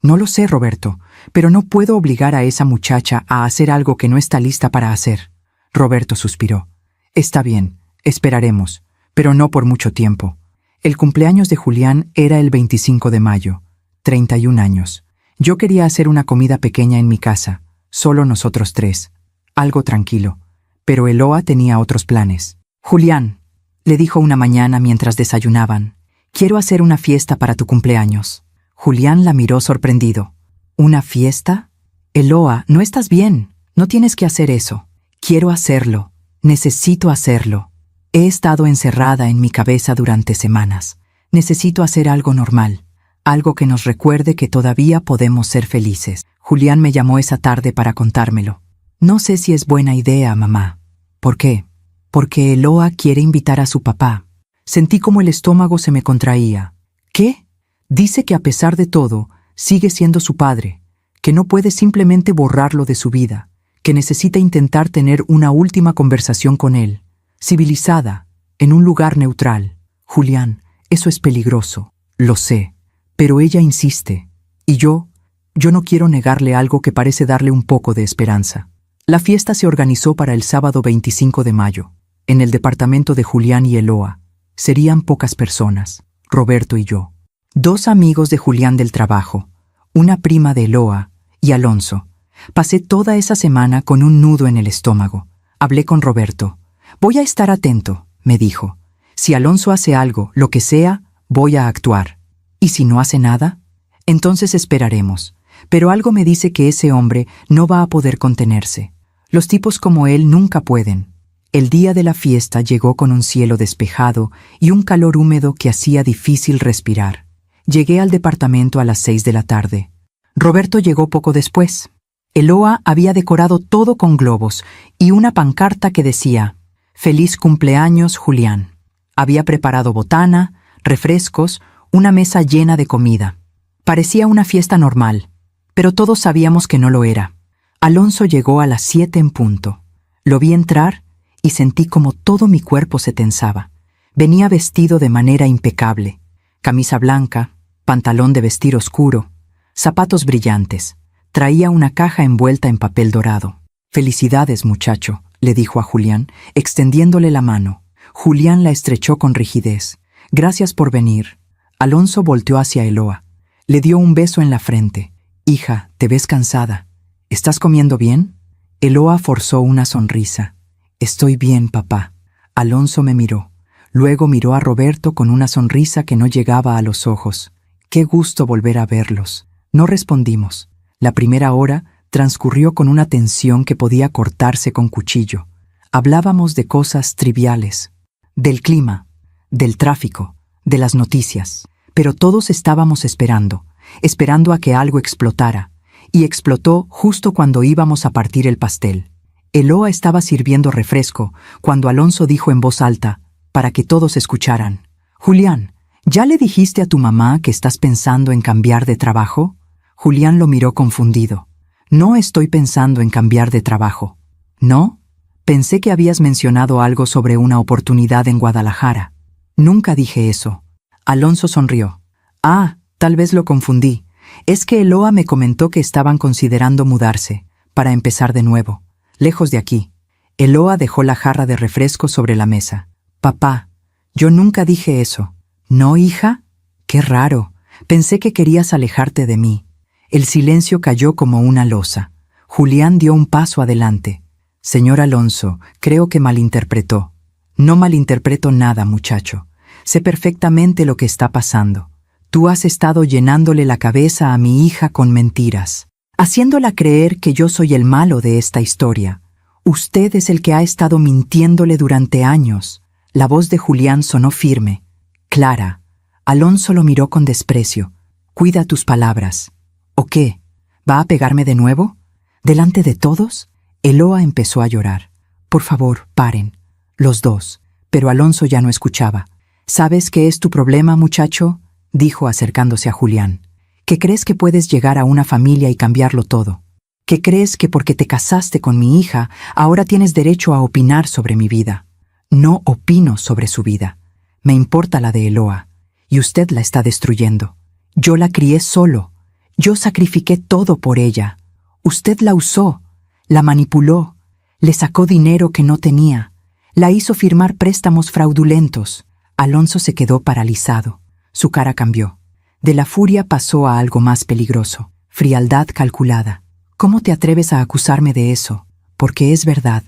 [SPEAKER 1] No lo sé, Roberto, pero no puedo obligar a esa muchacha a hacer algo que no está lista para hacer. Roberto suspiró. Está bien, esperaremos, pero no por mucho tiempo. El cumpleaños de Julián era el 25 de mayo, 31 años. Yo quería hacer una comida pequeña en mi casa, solo nosotros tres. Algo tranquilo, pero Eloa tenía otros planes. Julián, le dijo una mañana mientras desayunaban, quiero hacer una fiesta para tu cumpleaños. Julián la miró sorprendido. ¿Una fiesta? Eloa, no estás bien, no tienes que hacer eso. Quiero hacerlo, necesito hacerlo. He estado encerrada en mi cabeza durante semanas. Necesito hacer algo normal, algo que nos recuerde que todavía podemos ser felices. Julián me llamó esa tarde para contármelo. No sé si es buena idea, mamá. ¿Por qué? Porque Eloa quiere invitar a su papá. Sentí como el estómago se me contraía. ¿Qué? Dice que a pesar de todo, sigue siendo su padre, que no puede simplemente borrarlo de su vida, que necesita intentar tener una última conversación con él, civilizada, en un lugar neutral. Julián, eso es peligroso, lo sé, pero ella insiste, y yo no quiero negarle algo que parece darle un poco de esperanza. La fiesta se organizó para el sábado 25 de mayo, en el departamento de Julián y Eloa. Serían pocas personas, Roberto y yo. 2 amigos de Julián del trabajo, una prima de Eloa y Alonso. Pasé toda esa semana con un nudo en el estómago. Hablé con Roberto. Voy a estar atento, me dijo. Si Alonso hace algo, lo que sea, voy a actuar. ¿Y si no hace nada? Entonces esperaremos. Pero algo me dice que ese hombre no va a poder contenerse. Los tipos como él nunca pueden. El día de la fiesta llegó con un cielo despejado y un calor húmedo que hacía difícil respirar. Llegué al departamento a las 6 de la tarde. Roberto llegó poco después. Eloa había decorado todo con globos y una pancarta que decía «Feliz cumpleaños, Julián». Había preparado botana, refrescos, una mesa llena de comida. Parecía una fiesta normal, pero todos sabíamos que no lo era. Alonso llegó a las 7 en punto. Lo vi entrar y sentí como todo mi cuerpo se tensaba. Venía vestido de manera impecable. Camisa blanca, pantalón de vestir oscuro, zapatos brillantes. Traía una caja envuelta en papel dorado. «Felicidades, muchacho», le dijo a Julián, extendiéndole la mano. Julián la estrechó con rigidez. «Gracias por venir». Alonso volteó hacia Eloa. Le dio un beso en la frente. «Hija, te ves cansada. ¿Estás comiendo bien?» Eloa forzó una sonrisa. «Estoy bien, papá». Alonso me miró. Luego miró a Roberto con una sonrisa que no llegaba a los ojos. «Qué gusto volver a verlos». No respondimos. La primera hora transcurrió con una tensión que podía cortarse con cuchillo. Hablábamos de cosas triviales, del clima, del tráfico, de las noticias, pero todos estábamos esperando a que algo explotara, y explotó justo cuando íbamos a partir el pastel. Eloa estaba sirviendo refresco cuando Alonso dijo en voz alta, para que todos escucharan: «Julián, ¿ya le dijiste a tu mamá que estás pensando en cambiar de trabajo?» Julián lo miró confundido. «No estoy pensando en cambiar de trabajo». «¿No? Pensé que habías mencionado algo sobre una oportunidad en Guadalajara». «Nunca dije eso». Alonso sonrió. «Ah, tal vez lo confundí. Es que Eloa me comentó que estaban considerando mudarse, para empezar de nuevo, lejos de aquí». Eloa dejó la jarra de refresco sobre la mesa. «Papá, yo nunca dije eso». «¿No, hija? Qué raro. Pensé que querías alejarte de mí». El silencio cayó como una losa. Julián dio un paso adelante. «Señor Alonso, creo que malinterpretó». «No malinterpreto nada, muchacho. Sé perfectamente lo que está pasando. Tú has estado llenándole la cabeza a mi hija con mentiras, haciéndola creer que yo soy el malo de esta historia. Usted es el que ha estado mintiéndole durante años». La voz de Julián sonó firme, clara. Alonso lo miró con desprecio. «Cuida tus palabras». «¿O qué? ¿Va a pegarme de nuevo? ¿Delante de todos? Eloa empezó a llorar. Por favor, paren. Los dos. Pero Alonso ya no escuchaba. ¿Sabes qué es tu problema, muchacho?, dijo acercándose a Julián. ¿Que crees que puedes llegar a una familia y cambiarlo todo? ¿Que crees que porque te casaste con mi hija, ahora tienes derecho a opinar sobre mi vida? No opino sobre su vida. Me importa la de Eloa, y usted la está destruyendo. Yo la crié solo. Yo sacrifiqué todo por ella. Usted la usó, la manipuló, le sacó dinero que no tenía, la hizo firmar préstamos fraudulentos. Alonso se quedó paralizado. Su cara cambió. De la furia pasó a algo más peligroso, frialdad calculada. ¿Cómo te atreves a acusarme de eso? Porque es verdad,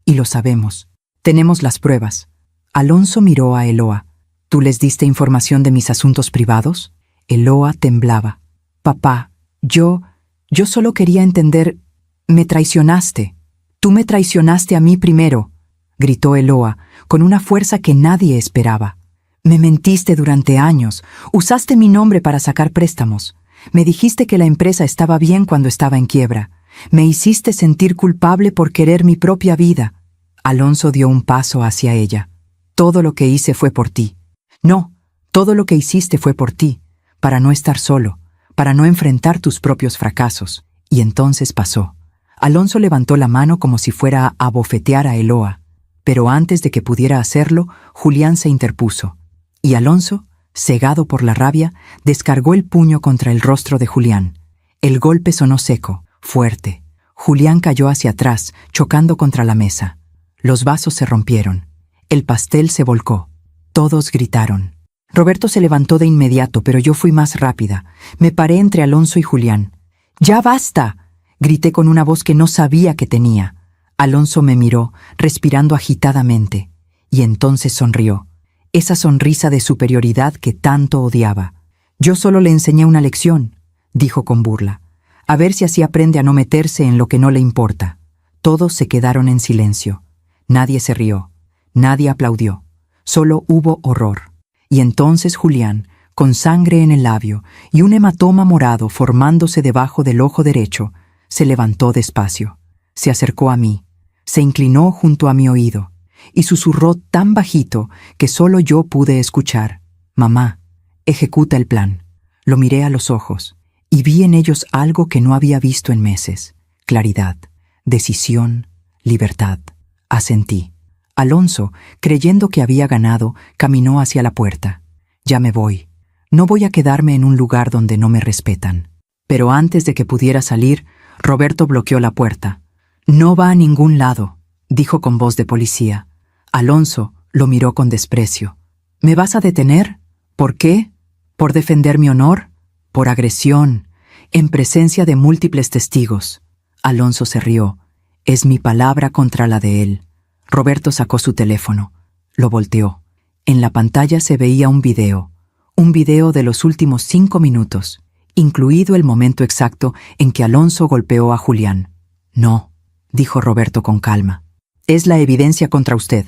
[SPEAKER 1] y lo sabemos. Tenemos las pruebas. Alonso miró a Eloa. ¿Tú les diste información de mis asuntos privados? Eloa temblaba. Papá, yo solo quería entender. Me traicionaste. Tú me traicionaste a mí primero, gritó Eloa, con una fuerza que nadie esperaba. Me mentiste durante años, usaste mi nombre para sacar préstamos. Me dijiste que la empresa estaba bien cuando estaba en quiebra. Me hiciste sentir culpable por querer mi propia vida. Alonso dio un paso hacia ella. Todo lo que hice fue por ti. No, todo lo que hiciste fue por ti, para no estar solo, para no enfrentar tus propios fracasos. Y entonces pasó. Alonso levantó la mano como si fuera a abofetear a Eloa, pero antes de que pudiera hacerlo, Julián se interpuso. Y Alonso, cegado por la rabia, descargó el puño contra el rostro de Julián. El golpe sonó seco, fuerte. Julián cayó hacia atrás, chocando contra la mesa. Los vasos se rompieron. El pastel se volcó. Todos gritaron. Roberto se levantó de inmediato, pero yo fui más rápida. Me paré entre Alonso y Julián. ¡Ya basta!, grité con una voz que no sabía que tenía. Alonso me miró, respirando agitadamente, y entonces sonrió. Esa sonrisa de superioridad que tanto odiaba. Yo solo le enseñé una lección, dijo con burla. A ver si así aprende a no meterse en lo que no le importa. Todos se quedaron en silencio. Nadie se rió. Nadie aplaudió. Solo hubo horror. Y entonces Julián, con sangre en el labio y un hematoma morado formándose debajo del ojo derecho, se levantó despacio. Se acercó a mí. Se inclinó junto a mi oído y susurró tan bajito que solo yo pude escuchar. Mamá, ejecuta el plan. Lo miré a los ojos y vi en ellos algo que no había visto en meses. Claridad, decisión, libertad. Asentí. Alonso, creyendo que había ganado, caminó hacia la puerta. Ya me voy. No voy a quedarme en un lugar donde no me respetan. Pero antes de que pudiera salir, Roberto bloqueó la puerta. No va a ningún lado, dijo con voz de policía. Alonso lo miró con desprecio. ¿Me vas a detener? ¿Por qué? ¿Por defender mi honor? Por agresión, en presencia de múltiples testigos. Alonso se rió. Es mi palabra contra la de él. Roberto sacó su teléfono. Lo volteó. En la pantalla se veía un video de los últimos 5 minutos, incluido el momento exacto en que Alonso golpeó a Julián. No, dijo Roberto con calma. Es la evidencia contra usted.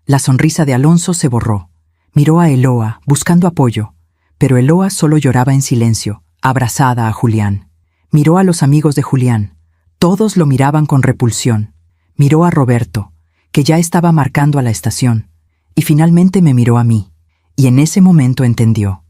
[SPEAKER 1] La sonrisa de Alonso se borró. Miró a Eloa, buscando apoyo, pero Eloa solo lloraba en silencio, abrazada a Julián. Miró a los amigos de Julián. Todos lo miraban con repulsión. Miró a Roberto, que ya estaba marcando a la estación, y finalmente me miró a mí. Y en ese momento entendió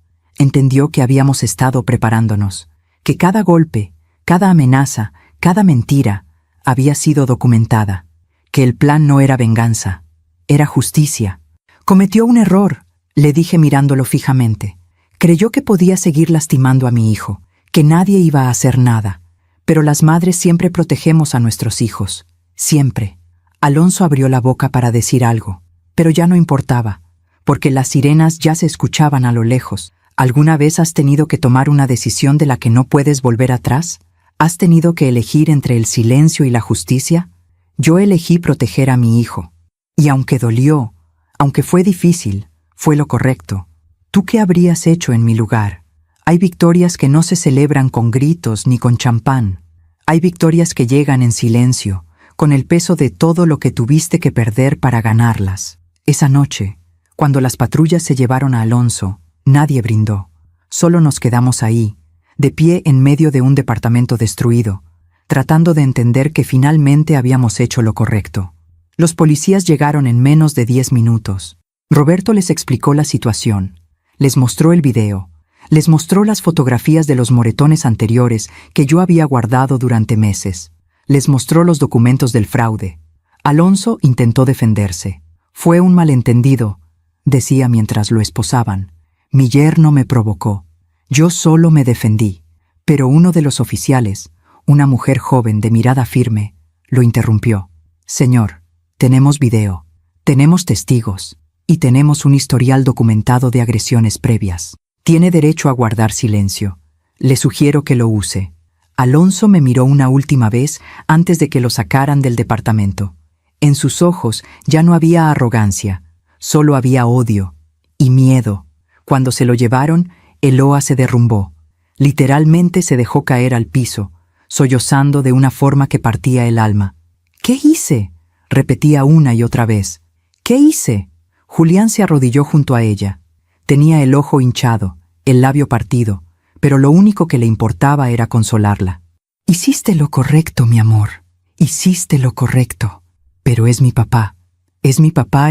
[SPEAKER 1] que habíamos estado preparándonos, que cada golpe, cada amenaza, cada mentira había sido documentada, que el plan no era venganza, era justicia. Cometió un error, le dije mirándolo fijamente. Creyó que podía seguir lastimando a mi hijo, que nadie iba a hacer nada. Pero las madres siempre protegemos a nuestros hijos, siempre. Alonso abrió la boca para decir algo, pero ya no importaba, porque las sirenas ya se escuchaban a lo lejos. ¿Alguna vez has tenido que tomar una decisión de la que no puedes volver atrás? ¿Has tenido que elegir entre el silencio y la justicia? Yo elegí proteger a mi hijo. Y aunque dolió, aunque fue difícil, fue lo correcto. ¿Tú qué habrías hecho en mi lugar? Hay victorias que no se celebran con gritos ni con champán. Hay victorias que llegan en silencio, con el peso de todo lo que tuviste que perder para ganarlas. Esa noche, cuando las patrullas se llevaron a Alonso, nadie brindó. Solo nos quedamos ahí, de pie en medio de un departamento destruido, tratando de entender que finalmente habíamos hecho lo correcto. Los policías llegaron en menos de 10 minutos. Roberto les explicó la situación, les mostró el video, les mostró las fotografías de los moretones anteriores que yo había guardado durante meses, les mostró los documentos del fraude. Alonso intentó defenderse. Fue un malentendido, decía mientras lo esposaban. Mi yerno me provocó. Yo solo me defendí, pero uno de los oficiales, una mujer joven de mirada firme, lo interrumpió. Señor, tenemos video, tenemos testigos y tenemos un historial documentado de agresiones previas. Tiene derecho a guardar silencio. Le sugiero que lo use. Alonso me miró una última vez antes de que lo sacaran del departamento. En sus ojos ya no había arrogancia, solo había odio y miedo. Cuando se lo llevaron, Eloa se derrumbó. Literalmente se dejó caer al piso, sollozando de una forma que partía el alma. ¿Qué hice?, repetía una y otra vez. ¿Qué hice? Julián se arrodilló junto a ella. Tenía el ojo hinchado, el labio partido, pero lo único que le importaba era consolarla. Hiciste lo correcto, mi amor. Hiciste lo correcto. Pero es mi papá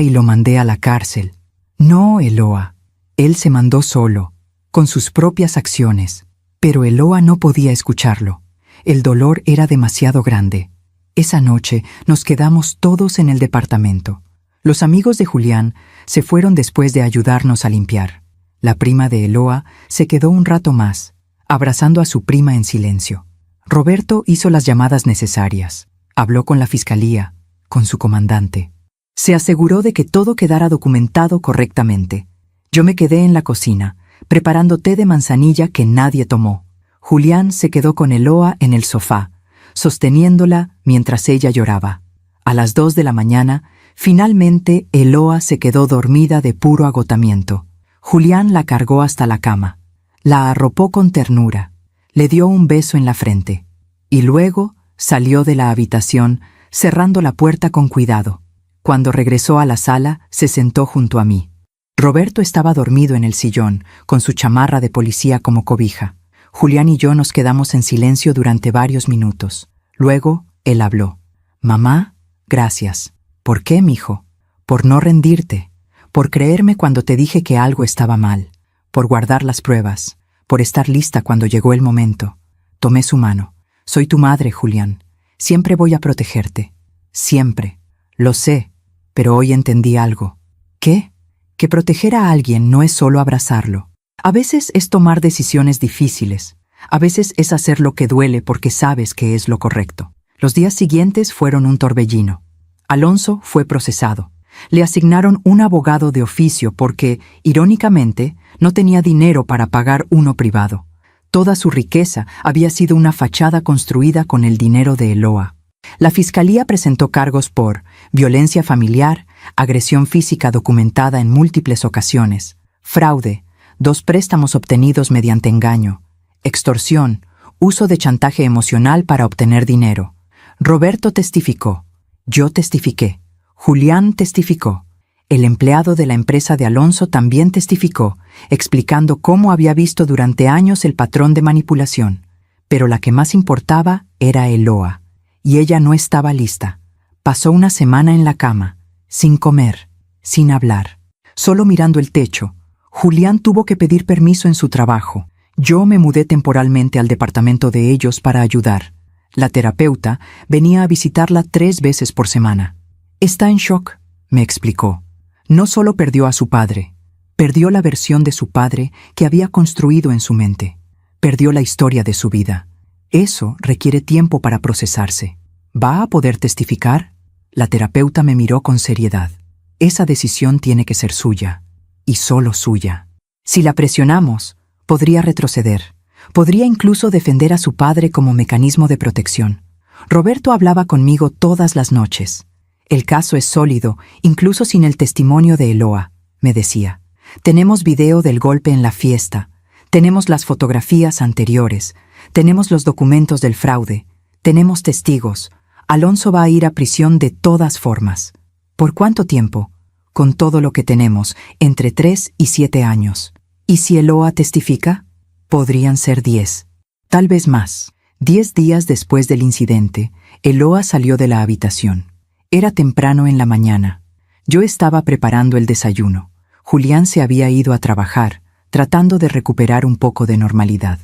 [SPEAKER 1] y lo mandé a la cárcel. No, Eloa. Él se mandó solo, con sus propias acciones. Pero Eloa no podía escucharlo. El dolor era demasiado grande. Esa noche nos quedamos todos en el departamento. Los amigos de Julián se fueron después de ayudarnos a limpiar. La prima de Eloa se quedó un rato más, abrazando a su prima en silencio. Roberto hizo las llamadas necesarias. Habló con la fiscalía, con su comandante. Se aseguró de que todo quedara documentado correctamente. Yo me quedé en la cocina, preparando té de manzanilla que nadie tomó. Julián se quedó con Eloa en el sofá, sosteniéndola mientras ella lloraba. A las 2 de la mañana, finalmente Eloa se quedó dormida de puro agotamiento. Julián la cargó hasta la cama, la arropó con ternura, le dio un beso en la frente, y luego salió de la habitación, cerrando la puerta con cuidado. Cuando regresó a la sala, se sentó junto a mí. Roberto estaba dormido en el sillón, con su chamarra de policía como cobija. Julián y yo nos quedamos en silencio durante varios minutos. Luego, él habló. Mamá, gracias. ¿Por qué, mijo? Por no rendirte, por creerme cuando te dije que algo estaba mal, por guardar las pruebas, por estar lista cuando llegó el momento. Tomé su mano. Soy tu madre, Julián. Siempre voy a protegerte. Siempre. Lo sé, pero hoy entendí algo. ¿Qué? Que proteger a alguien no es solo abrazarlo. A veces es tomar decisiones difíciles. A veces es hacer lo que duele porque sabes que es lo correcto. Los días siguientes fueron un torbellino. Alonso fue procesado. Le asignaron un abogado de oficio porque, irónicamente, no tenía dinero para pagar uno privado. Toda su riqueza había sido una fachada construida con el dinero de Eloa. La fiscalía presentó cargos por violencia familiar, agresión física documentada en múltiples ocasiones, fraude, 2 préstamos obtenidos mediante engaño, extorsión, uso de chantaje emocional para obtener dinero. Roberto testificó, yo testifiqué, Julián testificó. El empleado de la empresa de Alonso también testificó, explicando cómo había visto durante años el patrón de manipulación. Pero la que más importaba era Eloa, y ella no estaba lista. Pasó una semana en la cama, sin comer, sin hablar, solo mirando el techo. Julián tuvo que pedir permiso en su trabajo. Yo me mudé temporalmente al departamento de ellos para ayudar. La terapeuta venía a visitarla 3 veces por semana. Está en shock, me explicó. No solo perdió a su padre, perdió la versión de su padre que había construido en su mente. Perdió la historia de su vida. Eso requiere tiempo para procesarse. ¿Va a poder testificar? La terapeuta me miró con seriedad. Esa decisión tiene que ser suya, y solo suya. Si la presionamos, podría retroceder. Podría incluso defender a su padre como mecanismo de protección. Roberto hablaba conmigo todas las noches. El caso es sólido, incluso sin el testimonio de Eloa, me decía. Tenemos video del golpe en la fiesta. Tenemos las fotografías anteriores. Tenemos los documentos del fraude. Tenemos testigos. Alonso va a ir a prisión de todas formas. ¿Por cuánto tiempo? Con todo lo que tenemos, entre 3 y 7 años. ¿Y si Eloa testifica? Podrían ser 10. tal vez más. 10 días después del incidente, Eloa salió de la habitación. Era temprano en la mañana. Yo estaba preparando el desayuno. Julián se había ido a trabajar, tratando de recuperar un poco de normalidad.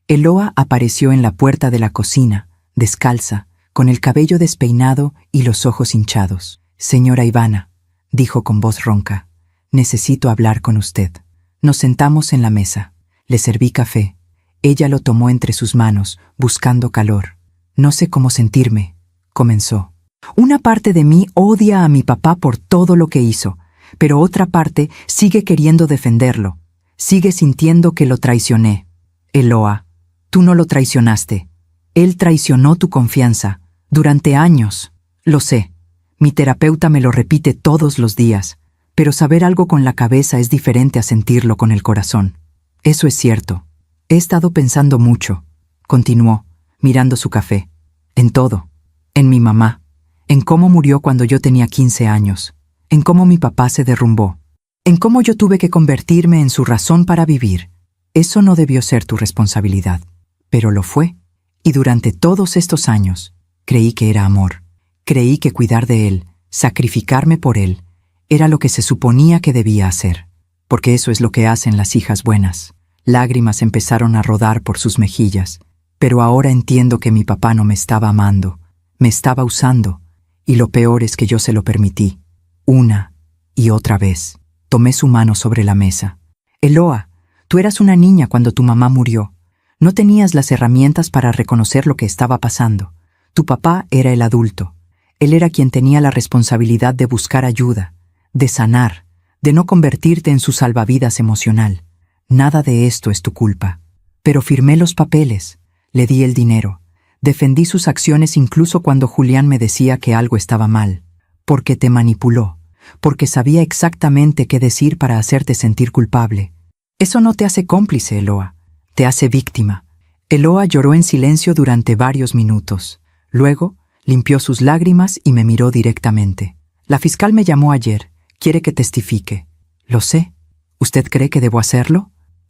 [SPEAKER 1] Eloa apareció en la puerta de la cocina, descalza, con el cabello despeinado y los ojos hinchados. «Señora Ivana», dijo con voz ronca, «necesito hablar con usted». Nos sentamos en la mesa. Le serví café. Ella lo tomó entre sus manos, buscando calor. «No sé cómo sentirme», comenzó. «Una parte de mí odia a mi papá por todo lo que hizo, pero otra parte sigue queriendo defenderlo. Sigue sintiendo que lo traicioné. Eloa, tú no lo traicionaste. Él traicionó tu confianza. Durante años. Lo sé. Mi terapeuta me lo repite todos los días, pero saber algo con la cabeza es diferente a sentirlo con el corazón. Eso es cierto. He estado pensando mucho», continuó, mirando su café. «En todo. En mi mamá. En cómo murió cuando yo tenía 15 años. En cómo mi papá se derrumbó. En cómo yo tuve que convertirme en su razón para vivir. Eso no debió ser tu responsabilidad, pero lo fue. Y durante todos estos años, creí que era amor. Creí que cuidar de él, sacrificarme por él, era lo que se suponía que debía hacer. Porque eso es lo que hacen las hijas buenas». Lágrimas empezaron a rodar por sus mejillas. «Pero ahora entiendo que mi papá no me estaba amando, me estaba usando, y lo peor es que yo se lo permití. Una y otra vez». Tomé su mano sobre la mesa. «Eloa, tú eras una niña cuando tu mamá murió. No tenías las herramientas para reconocer lo que estaba pasando. Tu papá era el adulto. Él era quien tenía la responsabilidad de buscar ayuda, de sanar, de no convertirte en su salvavidas emocional. Nada de esto es tu culpa. Pero firmé los papeles, le di el dinero, defendí sus acciones incluso cuando Julián me decía que algo estaba mal, porque te manipuló, porque sabía exactamente qué decir para hacerte sentir culpable. Eso no te hace cómplice, Eloa, te hace víctima». Eloa lloró en silencio durante varios minutos. Luego, limpió sus lágrimas y me miró directamente. «La fiscal me llamó ayer. Quiere que testifique». «Lo sé. ¿Usted cree que debo hacerlo?».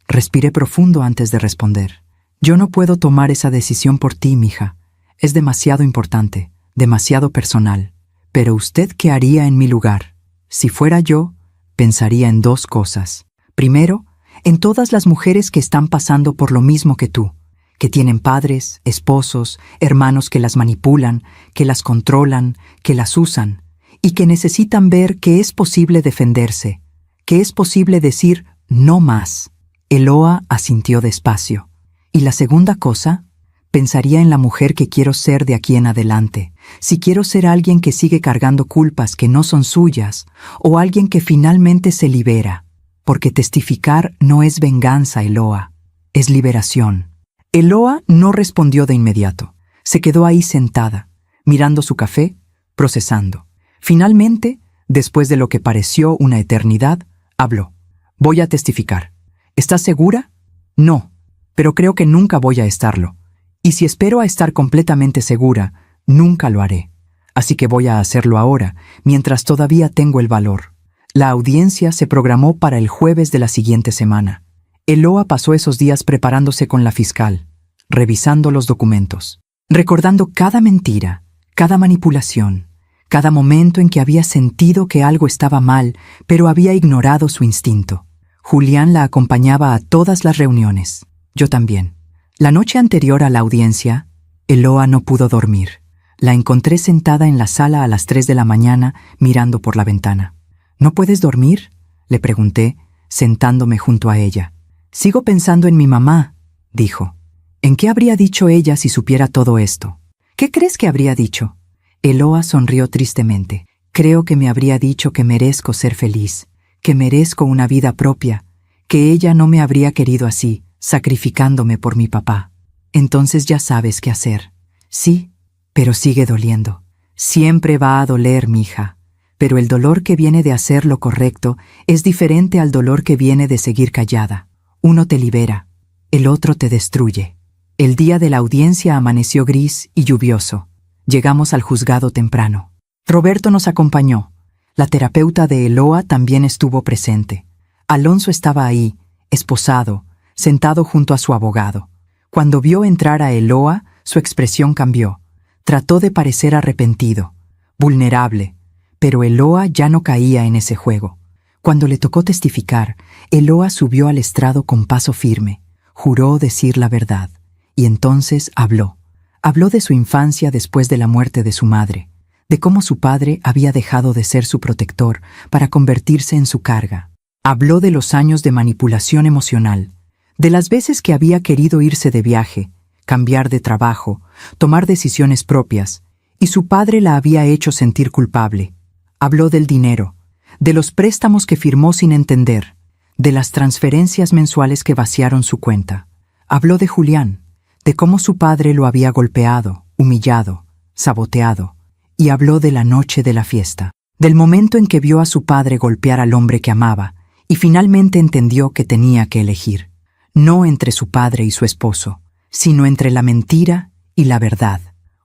[SPEAKER 1] Respiré profundo antes de responder. «Yo no puedo tomar esa decisión por ti, mija. Es demasiado importante, demasiado personal. Pero ¿usted qué haría en mi lugar? Si fuera yo, pensaría en 2 cosas. Primero, en todas las mujeres que están pasando por lo mismo que tú, que tienen padres, esposos, hermanos que las manipulan, que las controlan, que las usan, y que necesitan ver que es posible defenderse, que es posible decir no más». Eloa asintió despacio. «Y la segunda cosa, pensaría en la mujer que quiero ser de aquí en adelante, si quiero ser alguien que sigue cargando culpas que no son suyas, o alguien que finalmente se libera, porque testificar no es venganza, Eloa, es liberación». Eloa no respondió de inmediato. Se quedó ahí sentada, mirando su café, procesando. Finalmente, después de lo que pareció una eternidad, habló. «Voy a testificar». «¿Estás segura?». «No, pero creo que nunca voy a estarlo. Y si espero a estar completamente segura, nunca lo haré. Así que voy a hacerlo ahora, mientras todavía tengo el valor». La audiencia se programó para el jueves de la siguiente semana. Eloa pasó esos días preparándose con la fiscal, revisando los documentos, recordando cada mentira, cada manipulación, cada momento en que había sentido que algo estaba mal, pero había ignorado su instinto. Julián la acompañaba a todas las reuniones. Yo también. La noche anterior a la audiencia, Eloa no pudo dormir. La encontré sentada en la sala a las 3 de la mañana, mirando por la ventana. «¿No puedes dormir?», le pregunté, sentándome junto a ella. «Sigo pensando en mi mamá», dijo. «¿En qué habría dicho ella si supiera todo esto?». «¿Qué crees que habría dicho?». Eloa sonrió tristemente. «Creo que me habría dicho que merezco ser feliz, que merezco una vida propia, que ella no me habría querido así, sacrificándome por mi papá. Entonces ya sabes qué hacer». «Sí, pero sigue doliendo. Siempre va a doler, mija. Pero el dolor que viene de hacer lo correcto es diferente al dolor que viene de seguir callada. Uno te libera, el otro te destruye». El día de la audiencia amaneció gris y lluvioso. Llegamos al juzgado temprano. Roberto nos acompañó. La terapeuta de Eloa también estuvo presente. Alonso estaba ahí, esposado, sentado junto a su abogado. Cuando vio entrar a Eloa, su expresión cambió. Trató de parecer arrepentido, vulnerable, pero Eloa ya no caía en ese juego. Cuando le tocó testificar, Eloa subió al estrado con paso firme, juró decir la verdad, y entonces habló. Habló de su infancia después de la muerte de su madre, de cómo su padre había dejado de ser su protector para convertirse en su carga. Habló de los años de manipulación emocional, de las veces que había querido irse de viaje, cambiar de trabajo, tomar decisiones propias, y su padre la había hecho sentir culpable. Habló del dinero, de los préstamos que firmó sin entender, de las transferencias mensuales que vaciaron su cuenta. Habló de Julián, de cómo su padre lo había golpeado, humillado, saboteado, y habló de la noche de la fiesta, del momento en que vio a su padre golpear al hombre que amaba, y finalmente entendió que tenía que elegir, no entre su padre y su esposo, sino entre la mentira y la verdad.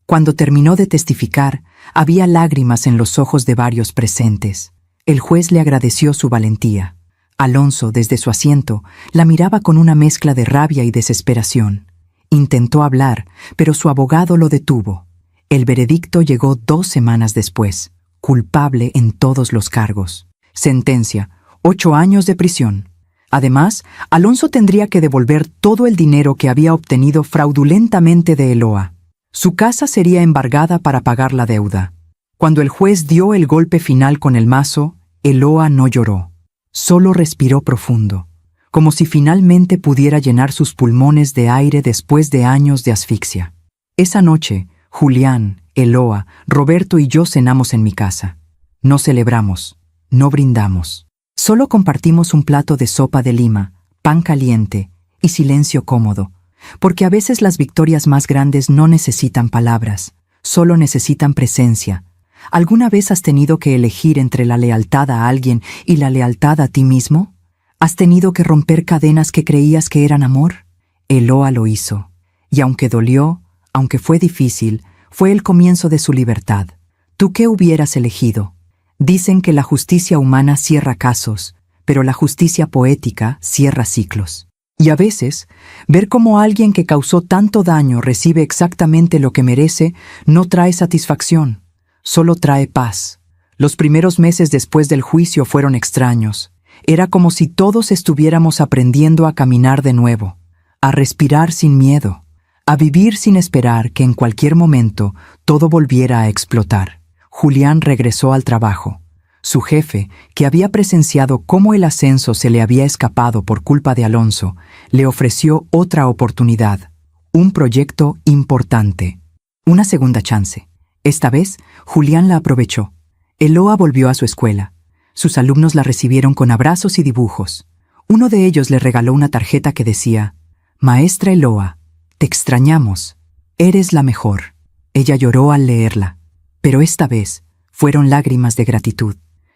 [SPEAKER 1] Cuando terminó de testificar, había lágrimas en los ojos de varios presentes. El juez le agradeció su valentía. Alonso, desde su asiento, la miraba con una mezcla de rabia y desesperación. Intentó hablar, pero su abogado lo detuvo. El veredicto llegó 2 semanas después, culpable en todos los cargos. Sentencia: 8 años de prisión. Además, Alonso tendría que devolver todo el dinero que había obtenido fraudulentamente de Eloa. Su casa sería embargada para pagar la deuda. Cuando el juez dio el golpe final con el mazo, Eloa no lloró. Solo respiró profundo, como si finalmente pudiera llenar sus pulmones de aire después de años de asfixia. Esa noche, Julián, Eloa, Roberto y yo cenamos en mi casa. No celebramos, no brindamos. Solo compartimos un plato de sopa de lima, pan caliente y silencio cómodo, porque a veces las victorias más grandes no necesitan palabras, solo necesitan presencia. ¿Alguna vez has tenido que elegir entre la lealtad a alguien y la lealtad a ti mismo? ¿Has tenido que romper cadenas que creías que eran amor? Eloa lo hizo, y aunque dolió, aunque fue difícil, fue el comienzo de su libertad. ¿Tú qué hubieras elegido? Dicen que la justicia humana cierra casos, pero la justicia poética cierra ciclos. Y a veces, ver cómo alguien que causó tanto daño recibe exactamente lo que merece no trae satisfacción, solo trae paz. Los primeros meses después del juicio fueron extraños. Era como si todos estuviéramos aprendiendo a caminar de nuevo, a respirar sin miedo, a vivir sin esperar que en cualquier momento todo volviera a explotar. Julián regresó al trabajo. Su jefe, que había presenciado cómo el ascenso se le había escapado por culpa de Alonso, le ofreció otra oportunidad, un proyecto importante, una segunda chance. Esta vez, Julián la aprovechó. Eloa volvió a su escuela. Sus alumnos la recibieron con abrazos y dibujos. Uno de ellos le regaló una tarjeta que decía: «Maestra Eloa, te extrañamos. Eres la mejor». Ella lloró al leerla, pero esta vez fueron lágrimas de gratitud.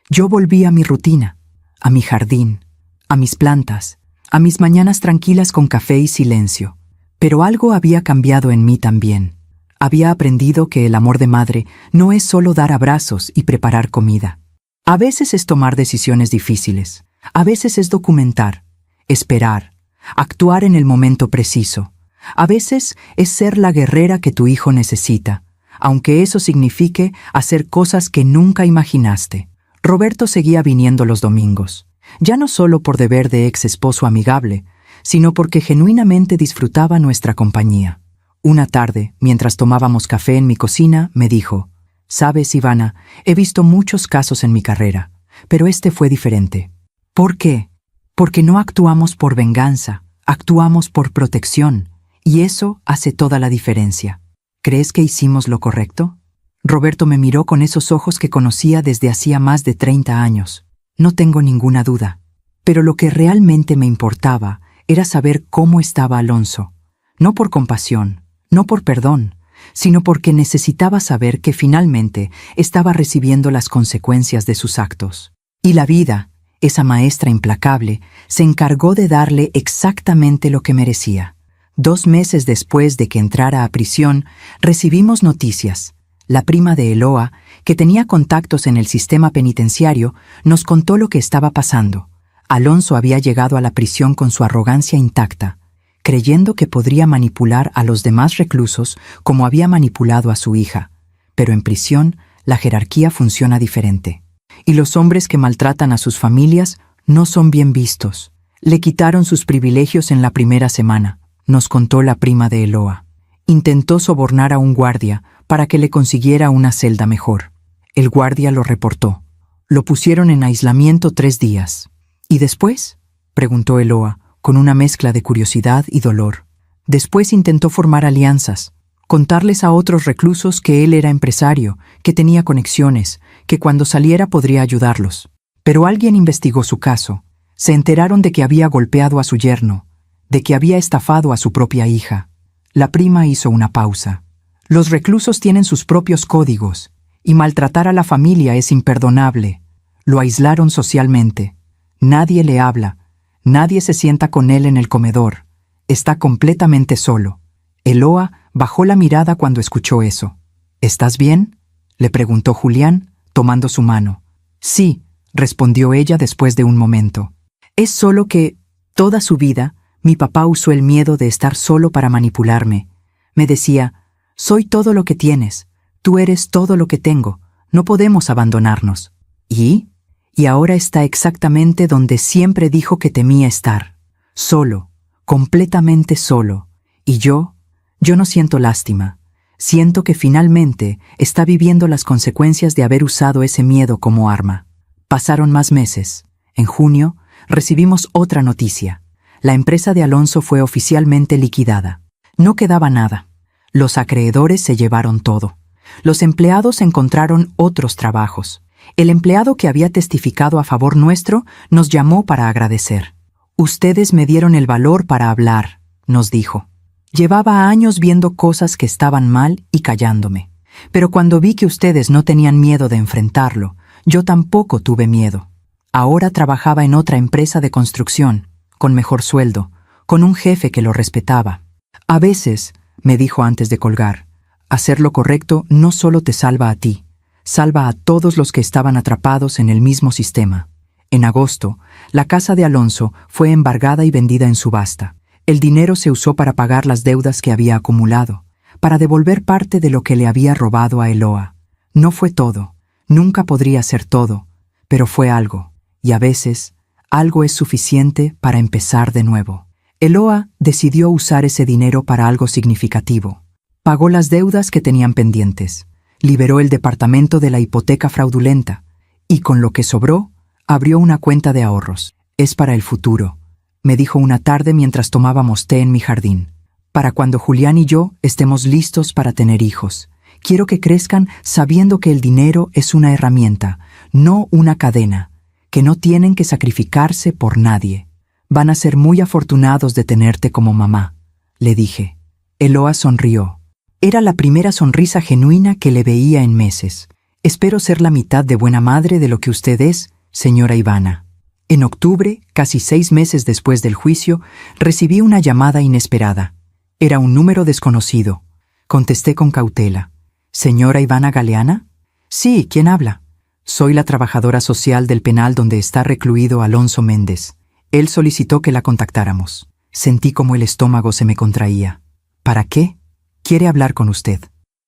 [SPEAKER 1] Yo volví a mi rutina, a mi jardín, a mis plantas, a mis mañanas tranquilas con café y silencio. Pero algo había cambiado en mí también. Había aprendido que el amor de madre no es solo dar abrazos y preparar comida. A veces es tomar decisiones difíciles, a veces es documentar, esperar, actuar en el momento preciso. A veces es ser la guerrera que tu hijo necesita, aunque eso signifique hacer cosas que nunca imaginaste. Roberto seguía viniendo los domingos, ya no solo por deber de ex esposo amigable, sino porque genuinamente disfrutaba nuestra compañía. Una tarde, mientras tomábamos café en mi cocina, me dijo: «Sabes, Ivana, he visto muchos casos en mi carrera, pero este fue diferente». ¿Por qué? Porque no actuamos por venganza, actuamos por protección, y eso hace toda la diferencia. ¿Crees que hicimos lo correcto? Roberto me miró con esos ojos que conocía desde hacía más de 30 años. No tengo ninguna duda. Pero lo que realmente me importaba era saber cómo estaba Alonso. No por compasión, no por perdón, sino porque necesitaba saber que finalmente estaba recibiendo las consecuencias de sus actos. Y la vida, esa maestra implacable, se encargó de darle exactamente lo que merecía. 2 meses después de que entrara a prisión, recibimos noticias. La prima de Eloa, que tenía contactos en el sistema penitenciario, nos contó lo que estaba pasando. Alonso había llegado a la prisión con su arrogancia intacta. creyendo que podría manipular a los demás reclusos como había manipulado a su hija. Pero en prisión, la jerarquía funciona diferente. Y los hombres que maltratan a sus familias no son bien vistos. Le quitaron sus privilegios en la primera semana, nos contó la prima de Eloa. Intentó sobornar a un guardia para que le consiguiera una celda mejor. El guardia lo reportó. Lo pusieron en aislamiento 3 días. ¿Y después?, preguntó Eloa, con una mezcla de curiosidad y dolor. Después intentó formar alianzas, contarles a otros reclusos que él era empresario, que tenía conexiones, que cuando saliera podría ayudarlos. Pero alguien investigó su caso. Se enteraron de que había golpeado a su yerno, de que había estafado a su propia hija. La prima hizo una pausa. Los reclusos tienen sus propios códigos, y maltratar a la familia es imperdonable. Lo aislaron socialmente. Nadie le habla. Nadie se sienta con él en el comedor. Está completamente solo. Eloa bajó la mirada cuando escuchó eso. ¿Estás bien?, le preguntó Julián, tomando su mano. Sí, respondió ella después de un momento. Es solo que, toda su vida, mi papá usó el miedo de estar solo para manipularme. Me decía, soy todo lo que tienes, tú eres todo lo que tengo, no podemos abandonarnos. ¿Y? Y ahora está exactamente donde siempre dijo que temía estar. Solo, completamente solo. Y yo no siento lástima. Siento que finalmente está viviendo las consecuencias de haber usado ese miedo como arma. Pasaron más meses. En junio, recibimos otra noticia. La empresa de Alonso fue oficialmente liquidada. No quedaba nada. Los acreedores se llevaron todo. Los empleados encontraron otros trabajos. El empleado que había testificado a favor nuestro nos llamó para agradecer. Ustedes me dieron el valor para hablar, nos dijo. Llevaba años viendo cosas que estaban mal y callándome. Pero cuando vi que ustedes no tenían miedo de enfrentarlo, yo tampoco tuve miedo. Ahora trabajaba en otra empresa de construcción, con mejor sueldo, con un jefe que lo respetaba. A veces, me dijo antes de colgar, hacer lo correcto no solo te salva a ti, salva a todos los que estaban atrapados en el mismo sistema. En agosto, la casa de Alonso fue embargada y vendida en subasta. El dinero se usó para pagar las deudas que había acumulado, para devolver parte de lo que le había robado a Eloa. No fue todo, nunca podría ser todo, pero fue algo, y a veces, algo es suficiente para empezar de nuevo. Eloa decidió usar ese dinero para algo significativo. Pagó las deudas que tenían pendientes, liberó el departamento de la hipoteca fraudulenta, y con lo que sobró, abrió una cuenta de ahorros. Es para el futuro, me dijo una tarde mientras tomábamos té en mi jardín. Para cuando Julián y yo estemos listos para tener hijos. Quiero que crezcan sabiendo que el dinero es una herramienta, no una cadena, que no tienen que sacrificarse por nadie. Van a ser muy afortunados de tenerte como mamá, le dije. Eloa sonrió. Era la primera sonrisa genuina que le veía en meses. Espero ser la mitad de buena madre de lo que usted es, señora Ivana. En octubre, casi 6 meses después del juicio, recibí una llamada inesperada. Era un número desconocido. Contesté con cautela. ¿Señora Ivana Galeana? Sí, ¿quién habla? Soy la trabajadora social del penal donde está recluido Alonso Méndez. Él solicitó que la contactáramos. Sentí como el estómago se me contraía. ¿Para qué? Quiere hablar con usted.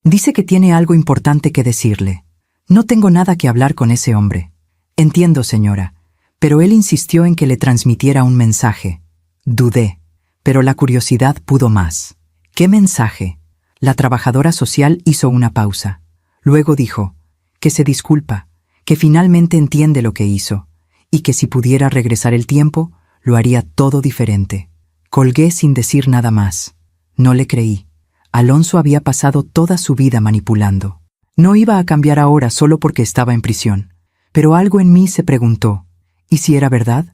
[SPEAKER 1] Dice que tiene algo importante que decirle. No tengo nada que hablar con ese hombre. Entiendo, señora, pero él insistió en que le transmitiera un mensaje. Dudé, pero la curiosidad pudo más. ¿Qué mensaje? La trabajadora social hizo una pausa. Luego dijo que se disculpa, que finalmente entiende lo que hizo, y que si pudiera regresar el tiempo, lo haría todo diferente. Colgué sin decir nada más. No le creí. Alonso había pasado toda su vida manipulando. No iba a cambiar ahora solo porque estaba en prisión. Pero algo en mí se preguntó, ¿y si era verdad?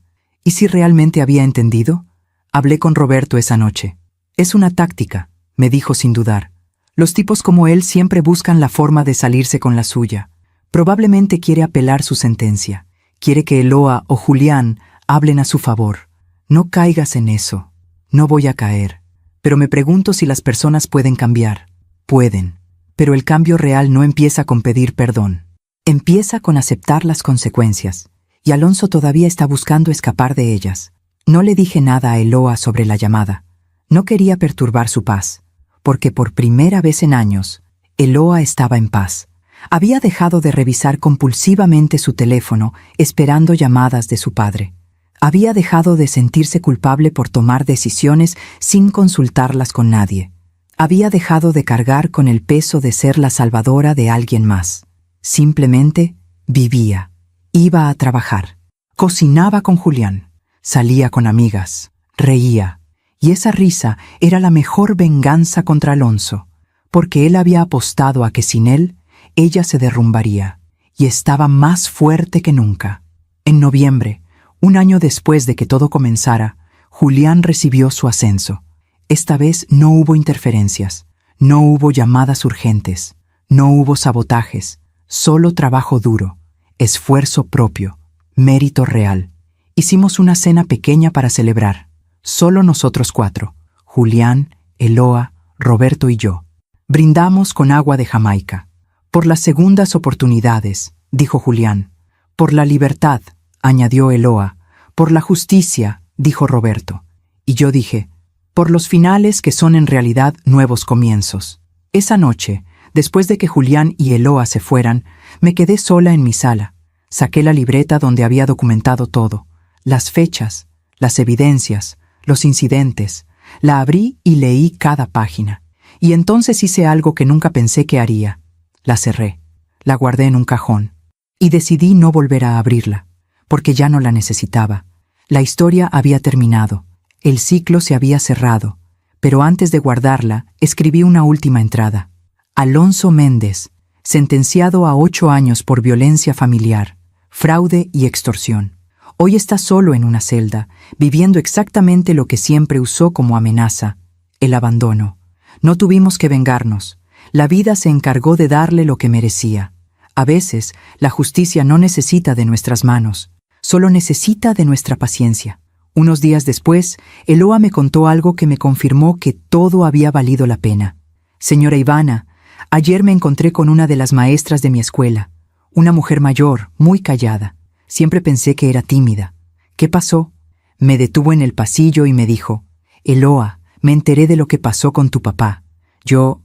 [SPEAKER 1] ¿Y si realmente había entendido? Hablé con Roberto esa noche. Es una táctica, me dijo sin dudar. Los tipos como él siempre buscan la forma de salirse con la suya. Probablemente quiere apelar su sentencia. Quiere que Eloa o Julián hablen a su favor. No caigas en eso. No voy a caer. Pero me pregunto si las personas pueden cambiar. Pueden. Pero el cambio real no empieza con pedir perdón. Empieza con aceptar las consecuencias. Y Alonso todavía está buscando escapar de ellas. No le dije nada a Eloa sobre la llamada. No quería perturbar su paz, porque por primera vez en años, Eloa estaba en paz. Había dejado de revisar compulsivamente su teléfono esperando llamadas de su padre. Había dejado de sentirse culpable por tomar decisiones sin consultarlas con nadie. Había dejado de cargar con el peso de ser la salvadora de alguien más. Simplemente vivía, iba a trabajar, cocinaba con Julián, salía con amigas, reía, y esa risa era la mejor venganza contra Alonso, porque él había apostado a que sin él, ella se derrumbaría, y estaba más fuerte que nunca. En noviembre, un año después de que todo comenzara, Julián recibió su ascenso. Esta vez no hubo interferencias, no hubo llamadas urgentes, no hubo sabotajes, solo trabajo duro, esfuerzo propio, mérito real. Hicimos una cena pequeña para celebrar, solo nosotros 4, Julián, Eloa, Roberto y yo. Brindamos con agua de Jamaica. Por las segundas oportunidades, dijo Julián. Por la libertad, añadió Eloa. Por la justicia, dijo Roberto. Y yo dije, por los finales que son en realidad nuevos comienzos. Esa noche, después de que Julián y Eloa se fueran, me quedé sola en mi sala. Saqué la libreta donde había documentado todo, las fechas, las evidencias, los incidentes. La abrí y leí cada página. Y entonces hice algo que nunca pensé que haría. La cerré, la guardé en un cajón, y decidí no volver a abrirla, porque ya no la necesitaba. La historia había terminado, el ciclo se había cerrado, pero antes de guardarla, escribí una última entrada. Alonso Méndez, sentenciado a 8 años por violencia familiar, fraude y extorsión. Hoy está solo en una celda, viviendo exactamente lo que siempre usó como amenaza, el abandono. No tuvimos que vengarnos. La vida se encargó de darle lo que merecía. A veces, la justicia no necesita de nuestras manos, solo necesita de nuestra paciencia. Unos días después, Eloa me contó algo que me confirmó que todo había valido la pena. Señora Ivana, ayer me encontré con una de las maestras de mi escuela, una mujer mayor, muy callada. Siempre pensé que era tímida. ¿Qué pasó? Me detuvo en el pasillo y me dijo, Eloa, me enteré de lo que pasó con tu papá. Yo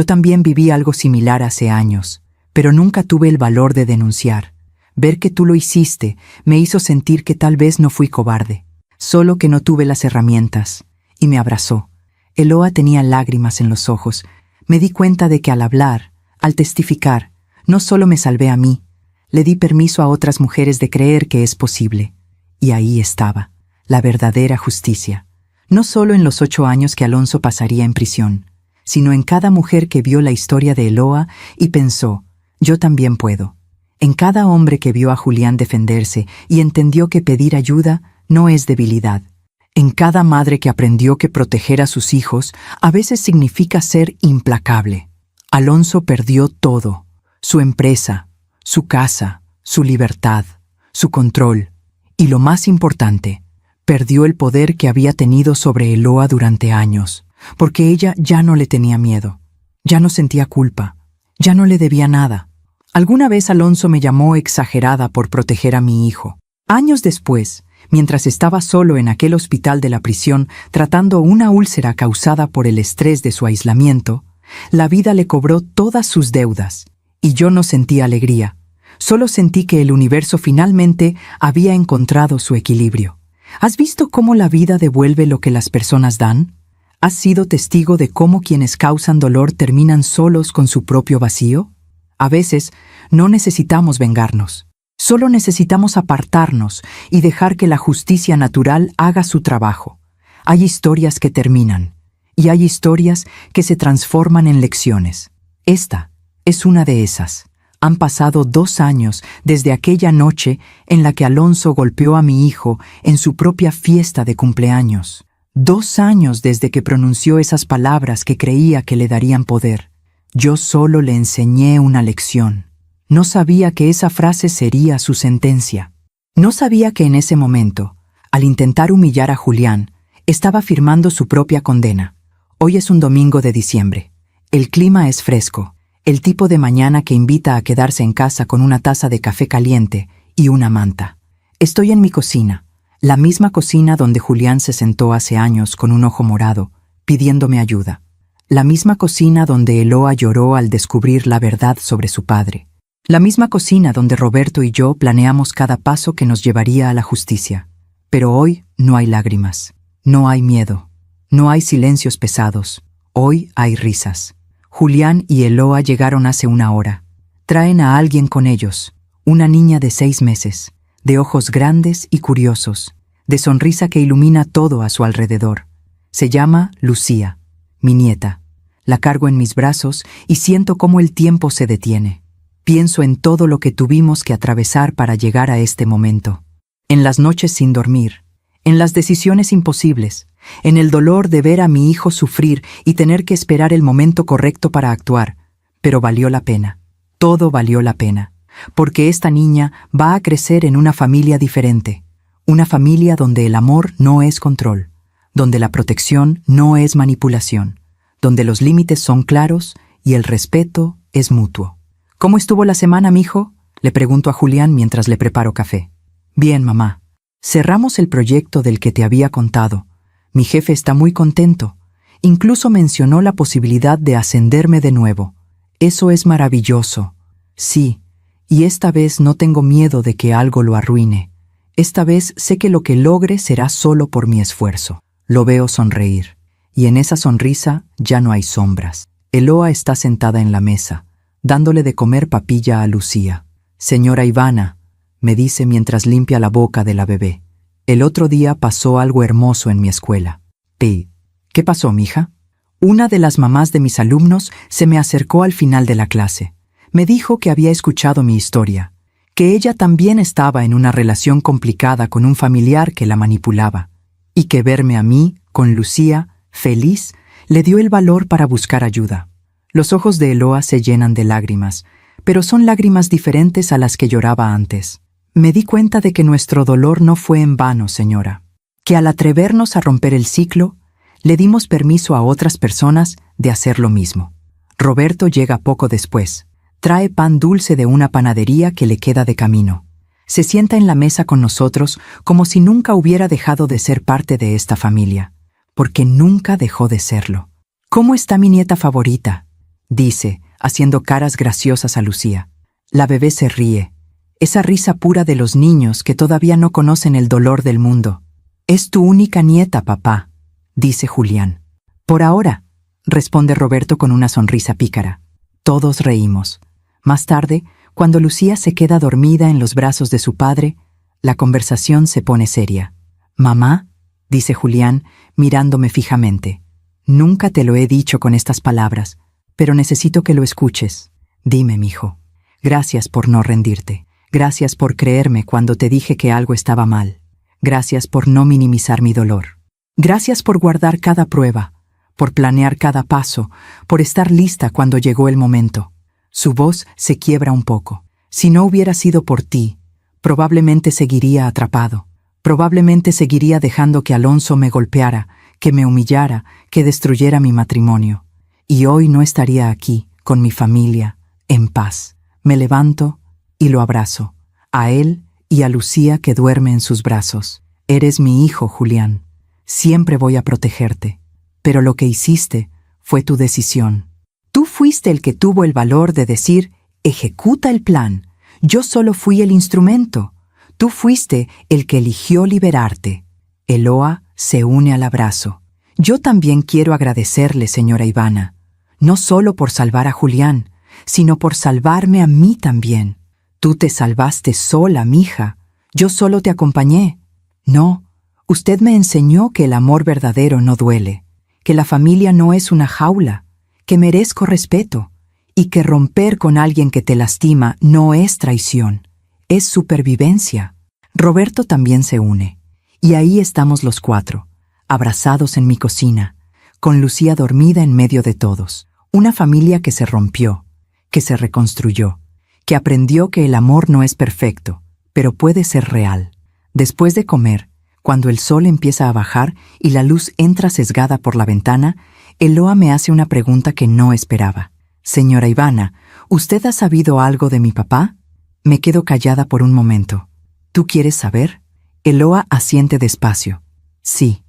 [SPEAKER 1] también viví algo similar hace años, pero nunca tuve el valor de denunciar. Ver que tú lo hiciste me hizo sentir que tal vez no fui cobarde, solo que no tuve las herramientas, y me abrazó. Eloa tenía lágrimas en los ojos. Me di cuenta de que al hablar, al testificar, no solo me salvé a mí, le di permiso a otras mujeres de creer que es posible. Y ahí estaba, la verdadera justicia. No solo en los 8 años que Alonso pasaría en prisión, sino en cada mujer que vio la historia de Eloa y pensó, yo también puedo. En cada hombre que vio a Julián defenderse y entendió que pedir ayuda no es debilidad. En cada madre que aprendió que proteger a sus hijos a veces significa ser implacable. Alonso perdió todo, su empresa, su casa, su libertad, su control, y lo más importante, perdió el poder que había tenido sobre Eloa durante años, porque ella ya no le tenía miedo, ya no sentía culpa, ya no le debía nada. Alguna vez Alonso me llamó exagerada por proteger a mi hijo. Años después, mientras estaba solo en aquel hospital de la prisión tratando una úlcera causada por el estrés de su aislamiento, la vida le cobró todas sus deudas, y yo no sentí alegría. Solo sentí que el universo finalmente había encontrado su equilibrio. ¿Has visto cómo la vida devuelve lo que las personas dan? ¿Has sido testigo de cómo quienes causan dolor terminan solos con su propio vacío? A veces, no necesitamos vengarnos. Solo necesitamos apartarnos y dejar que la justicia natural haga su trabajo. Hay historias que terminan, y hay historias que se transforman en lecciones. Esta es una de esas. Han pasado 2 años desde aquella noche en la que Alonso golpeó a mi hijo en su propia fiesta de cumpleaños. 2 años desde que pronunció esas palabras que creía que le darían poder. Yo solo le enseñé una lección. No sabía que esa frase sería su sentencia. No sabía que en ese momento, al intentar humillar a Julián, estaba firmando su propia condena. Hoy es un domingo de diciembre. El clima es fresco, el tipo de mañana que invita a quedarse en casa con una taza de café caliente y una manta. Estoy en mi cocina, la misma cocina donde Julián se sentó hace años con un ojo morado pidiéndome ayuda. La misma cocina donde Eloa lloró al descubrir la verdad sobre su padre. La misma cocina donde Roberto y yo planeamos cada paso que nos llevaría a la justicia. Pero hoy no hay lágrimas, no hay miedo, no hay silencios pesados. Hoy hay risas. Julián y Eloa llegaron hace una hora. Traen a alguien con ellos, una niña de 6 meses, de ojos grandes y curiosos, de sonrisa que ilumina todo a su alrededor. Se llama Lucía, mi nieta. La cargo en mis brazos y siento cómo el tiempo se detiene. Pienso en todo lo que tuvimos que atravesar para llegar a este momento. En las noches sin dormir, en las decisiones imposibles, en el dolor de ver a mi hijo sufrir y tener que esperar el momento correcto para actuar. Pero valió la pena. Todo valió la pena. Porque esta niña va a crecer en una familia diferente. Una familia donde el amor no es control, donde la protección no es manipulación, donde los límites son claros y el respeto es mutuo. ¿Cómo estuvo la semana, mijo?, le pregunto a Julián mientras le preparo café. Bien, mamá. Cerramos el proyecto del que te había contado. Mi jefe está muy contento. Incluso mencionó la posibilidad de ascenderme de nuevo. Eso es maravilloso. Sí, y esta vez no tengo miedo de que algo lo arruine. Esta vez sé que lo que logre será solo por mi esfuerzo. Lo veo sonreír. Y en esa sonrisa ya no hay sombras. Eloa está sentada en la mesa, dándole de comer papilla a Lucía. Señora Ivana, me dice mientras limpia la boca de la bebé. El otro día pasó algo hermoso en mi escuela. ¿Qué pasó, mija? Una de las mamás de mis alumnos se me acercó al final de la clase. Me dijo que había escuchado mi historia, que ella también estaba en una relación complicada con un familiar que la manipulaba, y que verme a mí, con Lucía, feliz, le dio el valor para buscar ayuda. Los ojos de Eloa se llenan de lágrimas, pero son lágrimas diferentes a las que lloraba antes. Me di cuenta de que nuestro dolor no fue en vano, señora, que al atrevernos a romper el ciclo, le dimos permiso a otras personas de hacer lo mismo. Roberto llega poco después. Trae pan dulce de una panadería que le queda de camino. Se sienta en la mesa con nosotros como si nunca hubiera dejado de ser parte de esta familia, porque nunca dejó de serlo. ¿Cómo está mi nieta favorita?, dice, haciendo caras graciosas a Lucía. La bebé se ríe, esa risa pura de los niños que todavía no conocen el dolor del mundo. Es tu única nieta, papá, dice Julián. Por ahora, responde Roberto con una sonrisa pícara. Todos reímos. Más tarde, cuando Lucía se queda dormida en los brazos de su padre, la conversación se pone seria. Mamá, dice Julián, mirándome fijamente. Nunca te lo he dicho con estas palabras, pero necesito que lo escuches. Dime, mijo. Gracias por no rendirte. Gracias por creerme cuando te dije que algo estaba mal. Gracias por no minimizar mi dolor. Gracias por guardar cada prueba, por planear cada paso, por estar lista cuando llegó el momento. Su voz se quiebra un poco. Si no hubiera sido por ti, probablemente seguiría atrapado. Probablemente seguiría dejando que Alonso me golpeara, que me humillara, que destruyera mi matrimonio. Y hoy no estaría aquí, con mi familia, en paz. Me levanto y lo abrazo, a él y a Lucía que duerme en sus brazos. Eres mi hijo, Julián. Siempre voy a protegerte. Pero lo que hiciste fue tu decisión. Tú fuiste el que tuvo el valor de decir, ejecuta el plan. Yo solo fui el instrumento. Tú fuiste el que eligió liberarte. Eloa se une al abrazo. Yo también quiero agradecerle, señora Ivana, no solo por salvar a Julián, sino por salvarme a mí también. Tú te salvaste sola, mija. Yo solo te acompañé. No, usted me enseñó que el amor verdadero no duele, que la familia no es una jaula, que merezco respeto, y que romper con alguien que te lastima no es traición, es supervivencia. Roberto también se une, y ahí estamos los 4, abrazados en mi cocina, con Lucía dormida en medio de todos. Una familia que se rompió, que se reconstruyó, que aprendió que el amor no es perfecto, pero puede ser real. Después de comer, cuando el sol empieza a bajar y la luz entra sesgada por la ventana, Eloa me hace una pregunta que no esperaba. Señora Ivana, ¿usted ha sabido algo de mi papá? Me quedo callada por un momento. ¿Tú quieres saber? Eloa asiente despacio. Sí.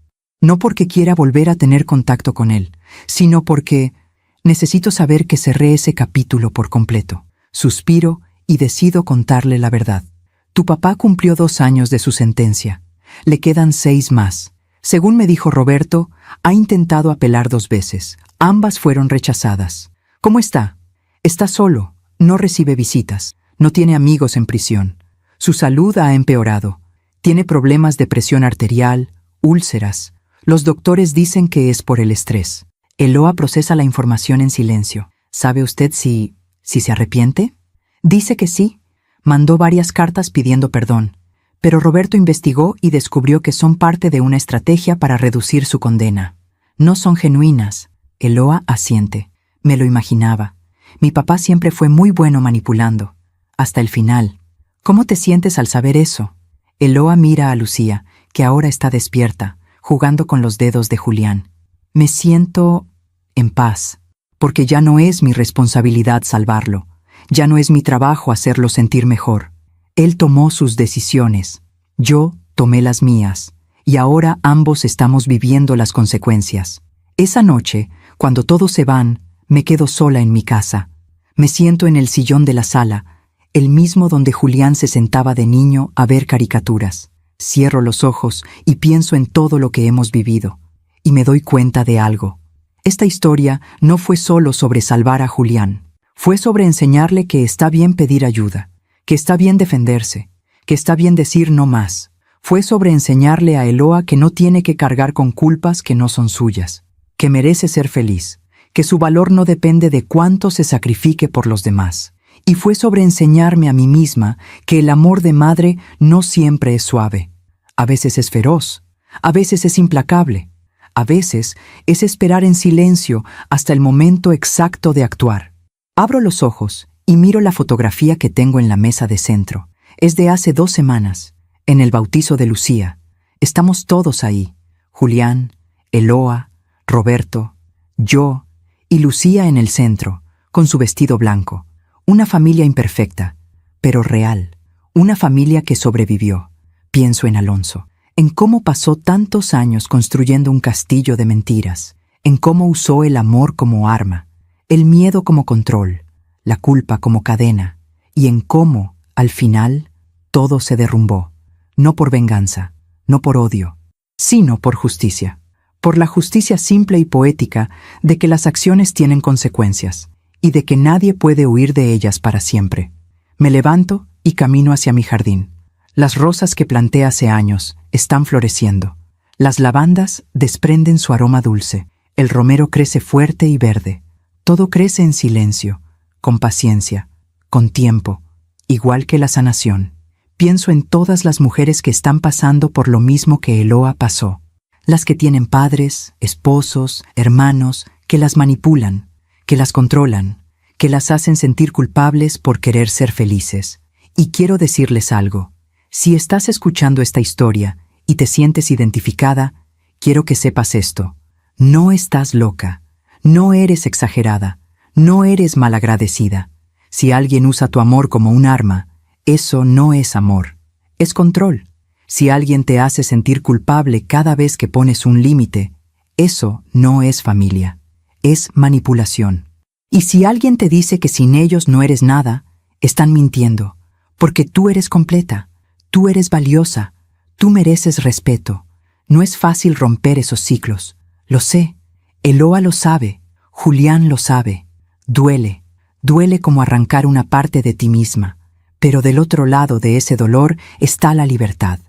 [SPEAKER 1] No porque quiera volver a tener contacto con él, sino porque necesito saber que cerré ese capítulo por completo. Suspiro y decido contarle la verdad. Tu papá cumplió 2 años de su sentencia. Le quedan 6 más. Según me dijo Roberto, ha intentado apelar 2 veces. Ambas fueron rechazadas. ¿Cómo está? Está solo, no recibe visitas, no tiene amigos en prisión. Su salud ha empeorado. Tiene problemas de presión arterial, úlceras. Los doctores dicen que es por el estrés. Eloa procesa la información en silencio. ¿Sabe usted si se arrepiente? Dice que sí. Mandó varias cartas pidiendo perdón. Pero Roberto investigó y descubrió que son parte de una estrategia para reducir su condena. No son genuinas. Eloa asiente. Me lo imaginaba. Mi papá siempre fue muy bueno manipulando. Hasta el final. ¿Cómo te sientes al saber eso? Eloa mira a Lucía, que ahora está despierta, jugando con los dedos de Julián. Me siento en paz, porque ya no es mi responsabilidad salvarlo. Ya no es mi trabajo hacerlo sentir mejor. Él tomó sus decisiones. Yo tomé las mías. Y ahora ambos estamos viviendo las consecuencias. Esa noche, cuando todos se van, me quedo sola en mi casa. Me siento en el sillón de la sala, el mismo donde Julián se sentaba de niño a ver caricaturas. Cierro los ojos y pienso en todo lo que hemos vivido. Y me doy cuenta de algo. Esta historia no fue solo sobre salvar a Julián. Fue sobre enseñarle que está bien pedir ayuda, que está bien defenderse, que está bien decir no más. Fue sobre enseñarle a Eloa que no tiene que cargar con culpas que no son suyas, que merece ser feliz, que su valor no depende de cuánto se sacrifique por los demás. Y fue sobre enseñarme a mí misma que el amor de madre no siempre es suave. A veces es feroz, a veces es implacable, a veces es esperar en silencio hasta el momento exacto de actuar. Abro los ojos y miro la fotografía que tengo en la mesa de centro. Es de hace 2 semanas, en el bautizo de Lucía. Estamos todos ahí, Julián, Eloa, Roberto, yo y Lucía en el centro, con su vestido blanco. Una familia imperfecta, pero real. Una familia que sobrevivió. Pienso en Alonso, en cómo pasó tantos años construyendo un castillo de mentiras, en cómo usó el amor como arma, el miedo como control, la culpa como cadena, y en cómo, al final, todo se derrumbó, no por venganza, no por odio, sino por justicia. Por la justicia simple y poética de que las acciones tienen consecuencias, y de que nadie puede huir de ellas para siempre. Me levanto y camino hacia mi jardín. Las rosas que planté hace años están floreciendo. Las lavandas desprenden su aroma dulce. El romero crece fuerte y verde. Todo crece en silencio, con paciencia, con tiempo, igual que la sanación. Pienso en todas las mujeres que están pasando por lo mismo que Eloa pasó. Las que tienen padres, esposos, hermanos, que las manipulan, que las controlan, que las hacen sentir culpables por querer ser felices. Y quiero decirles algo. Si estás escuchando esta historia y te sientes identificada, quiero que sepas esto. No estás loca, no eres exagerada, no eres malagradecida. Si alguien usa tu amor como un arma, eso no es amor, es control. Si alguien te hace sentir culpable cada vez que pones un límite, eso no es familia, es manipulación. Y si alguien te dice que sin ellos no eres nada, están mintiendo, porque tú eres completa, tú eres valiosa, tú mereces respeto. No es fácil romper esos ciclos, lo sé, Eloa lo sabe, Julián lo sabe. Duele como arrancar una parte de ti misma, pero del otro lado de ese dolor está la libertad.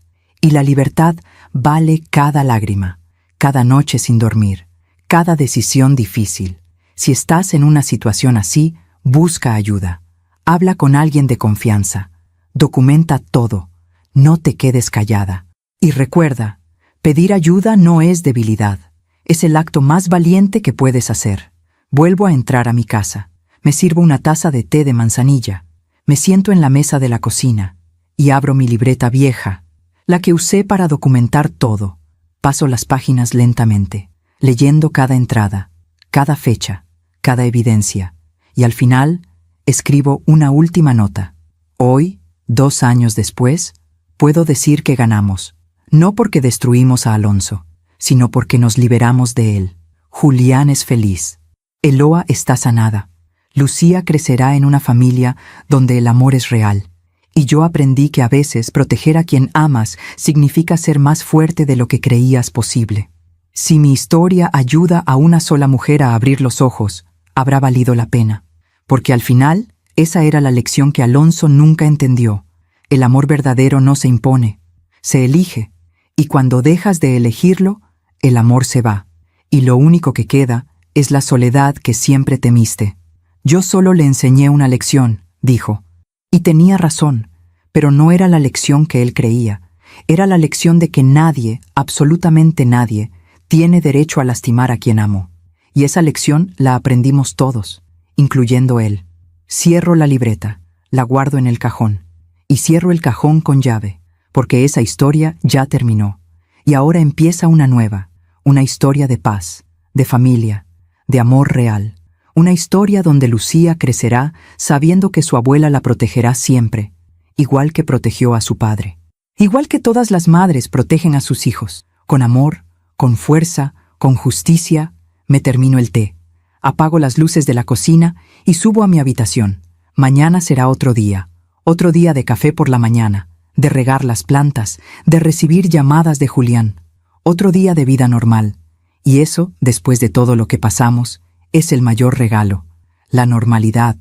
[SPEAKER 1] Y la libertad vale cada lágrima, cada noche sin dormir, cada decisión difícil. Si estás en una situación así, busca ayuda. Habla con alguien de confianza. Documenta todo. No te quedes callada. Y recuerda, pedir ayuda no es debilidad. Es el acto más valiente que puedes hacer. Vuelvo a entrar a mi casa. Me sirvo una taza de té de manzanilla. Me siento en la mesa de la cocina y abro mi libreta vieja, la que usé para documentar todo. Paso las páginas lentamente, leyendo cada entrada, cada fecha, cada evidencia, y al final escribo una última nota. Hoy, 2 años después, puedo decir que ganamos, no porque destruimos a Alonso, sino porque nos liberamos de él. Julián es feliz. Eloa está sanada. Lucía crecerá en una familia donde el amor es real. Y yo aprendí que a veces proteger a quien amas significa ser más fuerte de lo que creías posible. Si mi historia ayuda a una sola mujer a abrir los ojos, habrá valido la pena. Porque al final, esa era la lección que Alonso nunca entendió. El amor verdadero no se impone, se elige. Y cuando dejas de elegirlo, el amor se va. Y lo único que queda es la soledad que siempre temiste. Yo solo le enseñé una lección, dijo. Y tenía razón, pero no era la lección que él creía. Era la lección de que nadie, absolutamente nadie, tiene derecho a lastimar a quien amo. Y esa lección la aprendimos todos, incluyendo él. Cierro la libreta, la guardo en el cajón. Y cierro el cajón con llave, porque esa historia ya terminó. Y ahora empieza una nueva, una historia de paz, de familia, de amor real. Una historia donde Lucía crecerá sabiendo que su abuela la protegerá siempre, igual que protegió a su padre. Igual que todas las madres protegen a sus hijos, con amor, con fuerza, con justicia. Me termino el té, apago las luces de la cocina y subo a mi habitación. Mañana será otro día de café por la mañana, de regar las plantas, de recibir llamadas de Julián. Otro día de vida normal. Y eso, después de todo lo que pasamos, es el mayor regalo. La normalidad,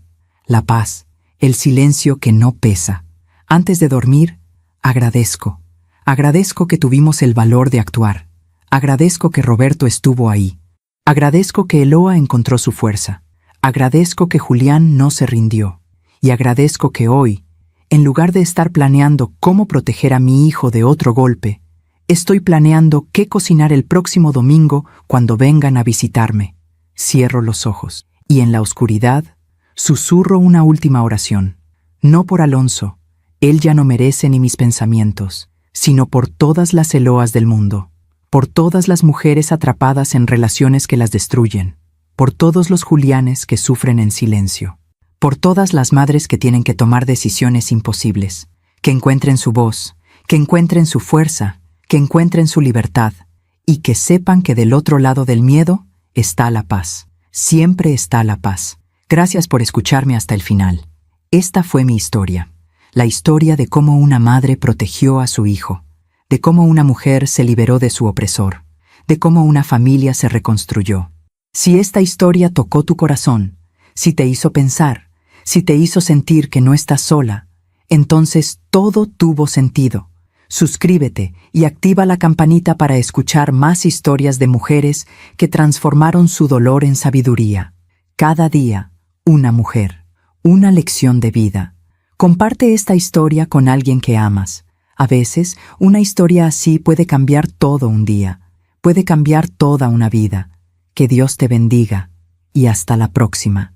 [SPEAKER 1] la paz, el silencio que no pesa. Antes de dormir, agradezco. Agradezco que tuvimos el valor de actuar. Agradezco que Roberto estuvo ahí. Agradezco que Eloa encontró su fuerza. Agradezco que Julián no se rindió. Y agradezco que hoy, en lugar de estar planeando cómo proteger a mi hijo de otro golpe, estoy planeando qué cocinar el próximo domingo cuando vengan a visitarme. Cierro los ojos y en la oscuridad susurro una última oración. No por Alonso, él ya no merece ni mis pensamientos, sino por todas las Eloas del mundo, por todas las mujeres atrapadas en relaciones que las destruyen, por todos los Julianes que sufren en silencio, por todas las madres que tienen que tomar decisiones imposibles, que encuentren su voz, que encuentren su fuerza, que encuentren su libertad y que sepan que del otro lado del miedo está la paz. Siempre está la paz. Gracias por escucharme hasta el final. Esta fue mi historia. La historia de cómo una madre protegió a su hijo, de cómo una mujer se liberó de su opresor, de cómo una familia se reconstruyó. Si esta historia tocó tu corazón, si te hizo pensar, si te hizo sentir que no estás sola, entonces todo tuvo sentido. Suscríbete y activa la campanita para escuchar más historias de mujeres que transformaron su dolor en sabiduría. Cada día, una mujer, una lección de vida. Comparte esta historia con alguien que amas. A veces, una historia así puede cambiar todo un día, puede cambiar toda una vida. Que Dios te bendiga y hasta la próxima.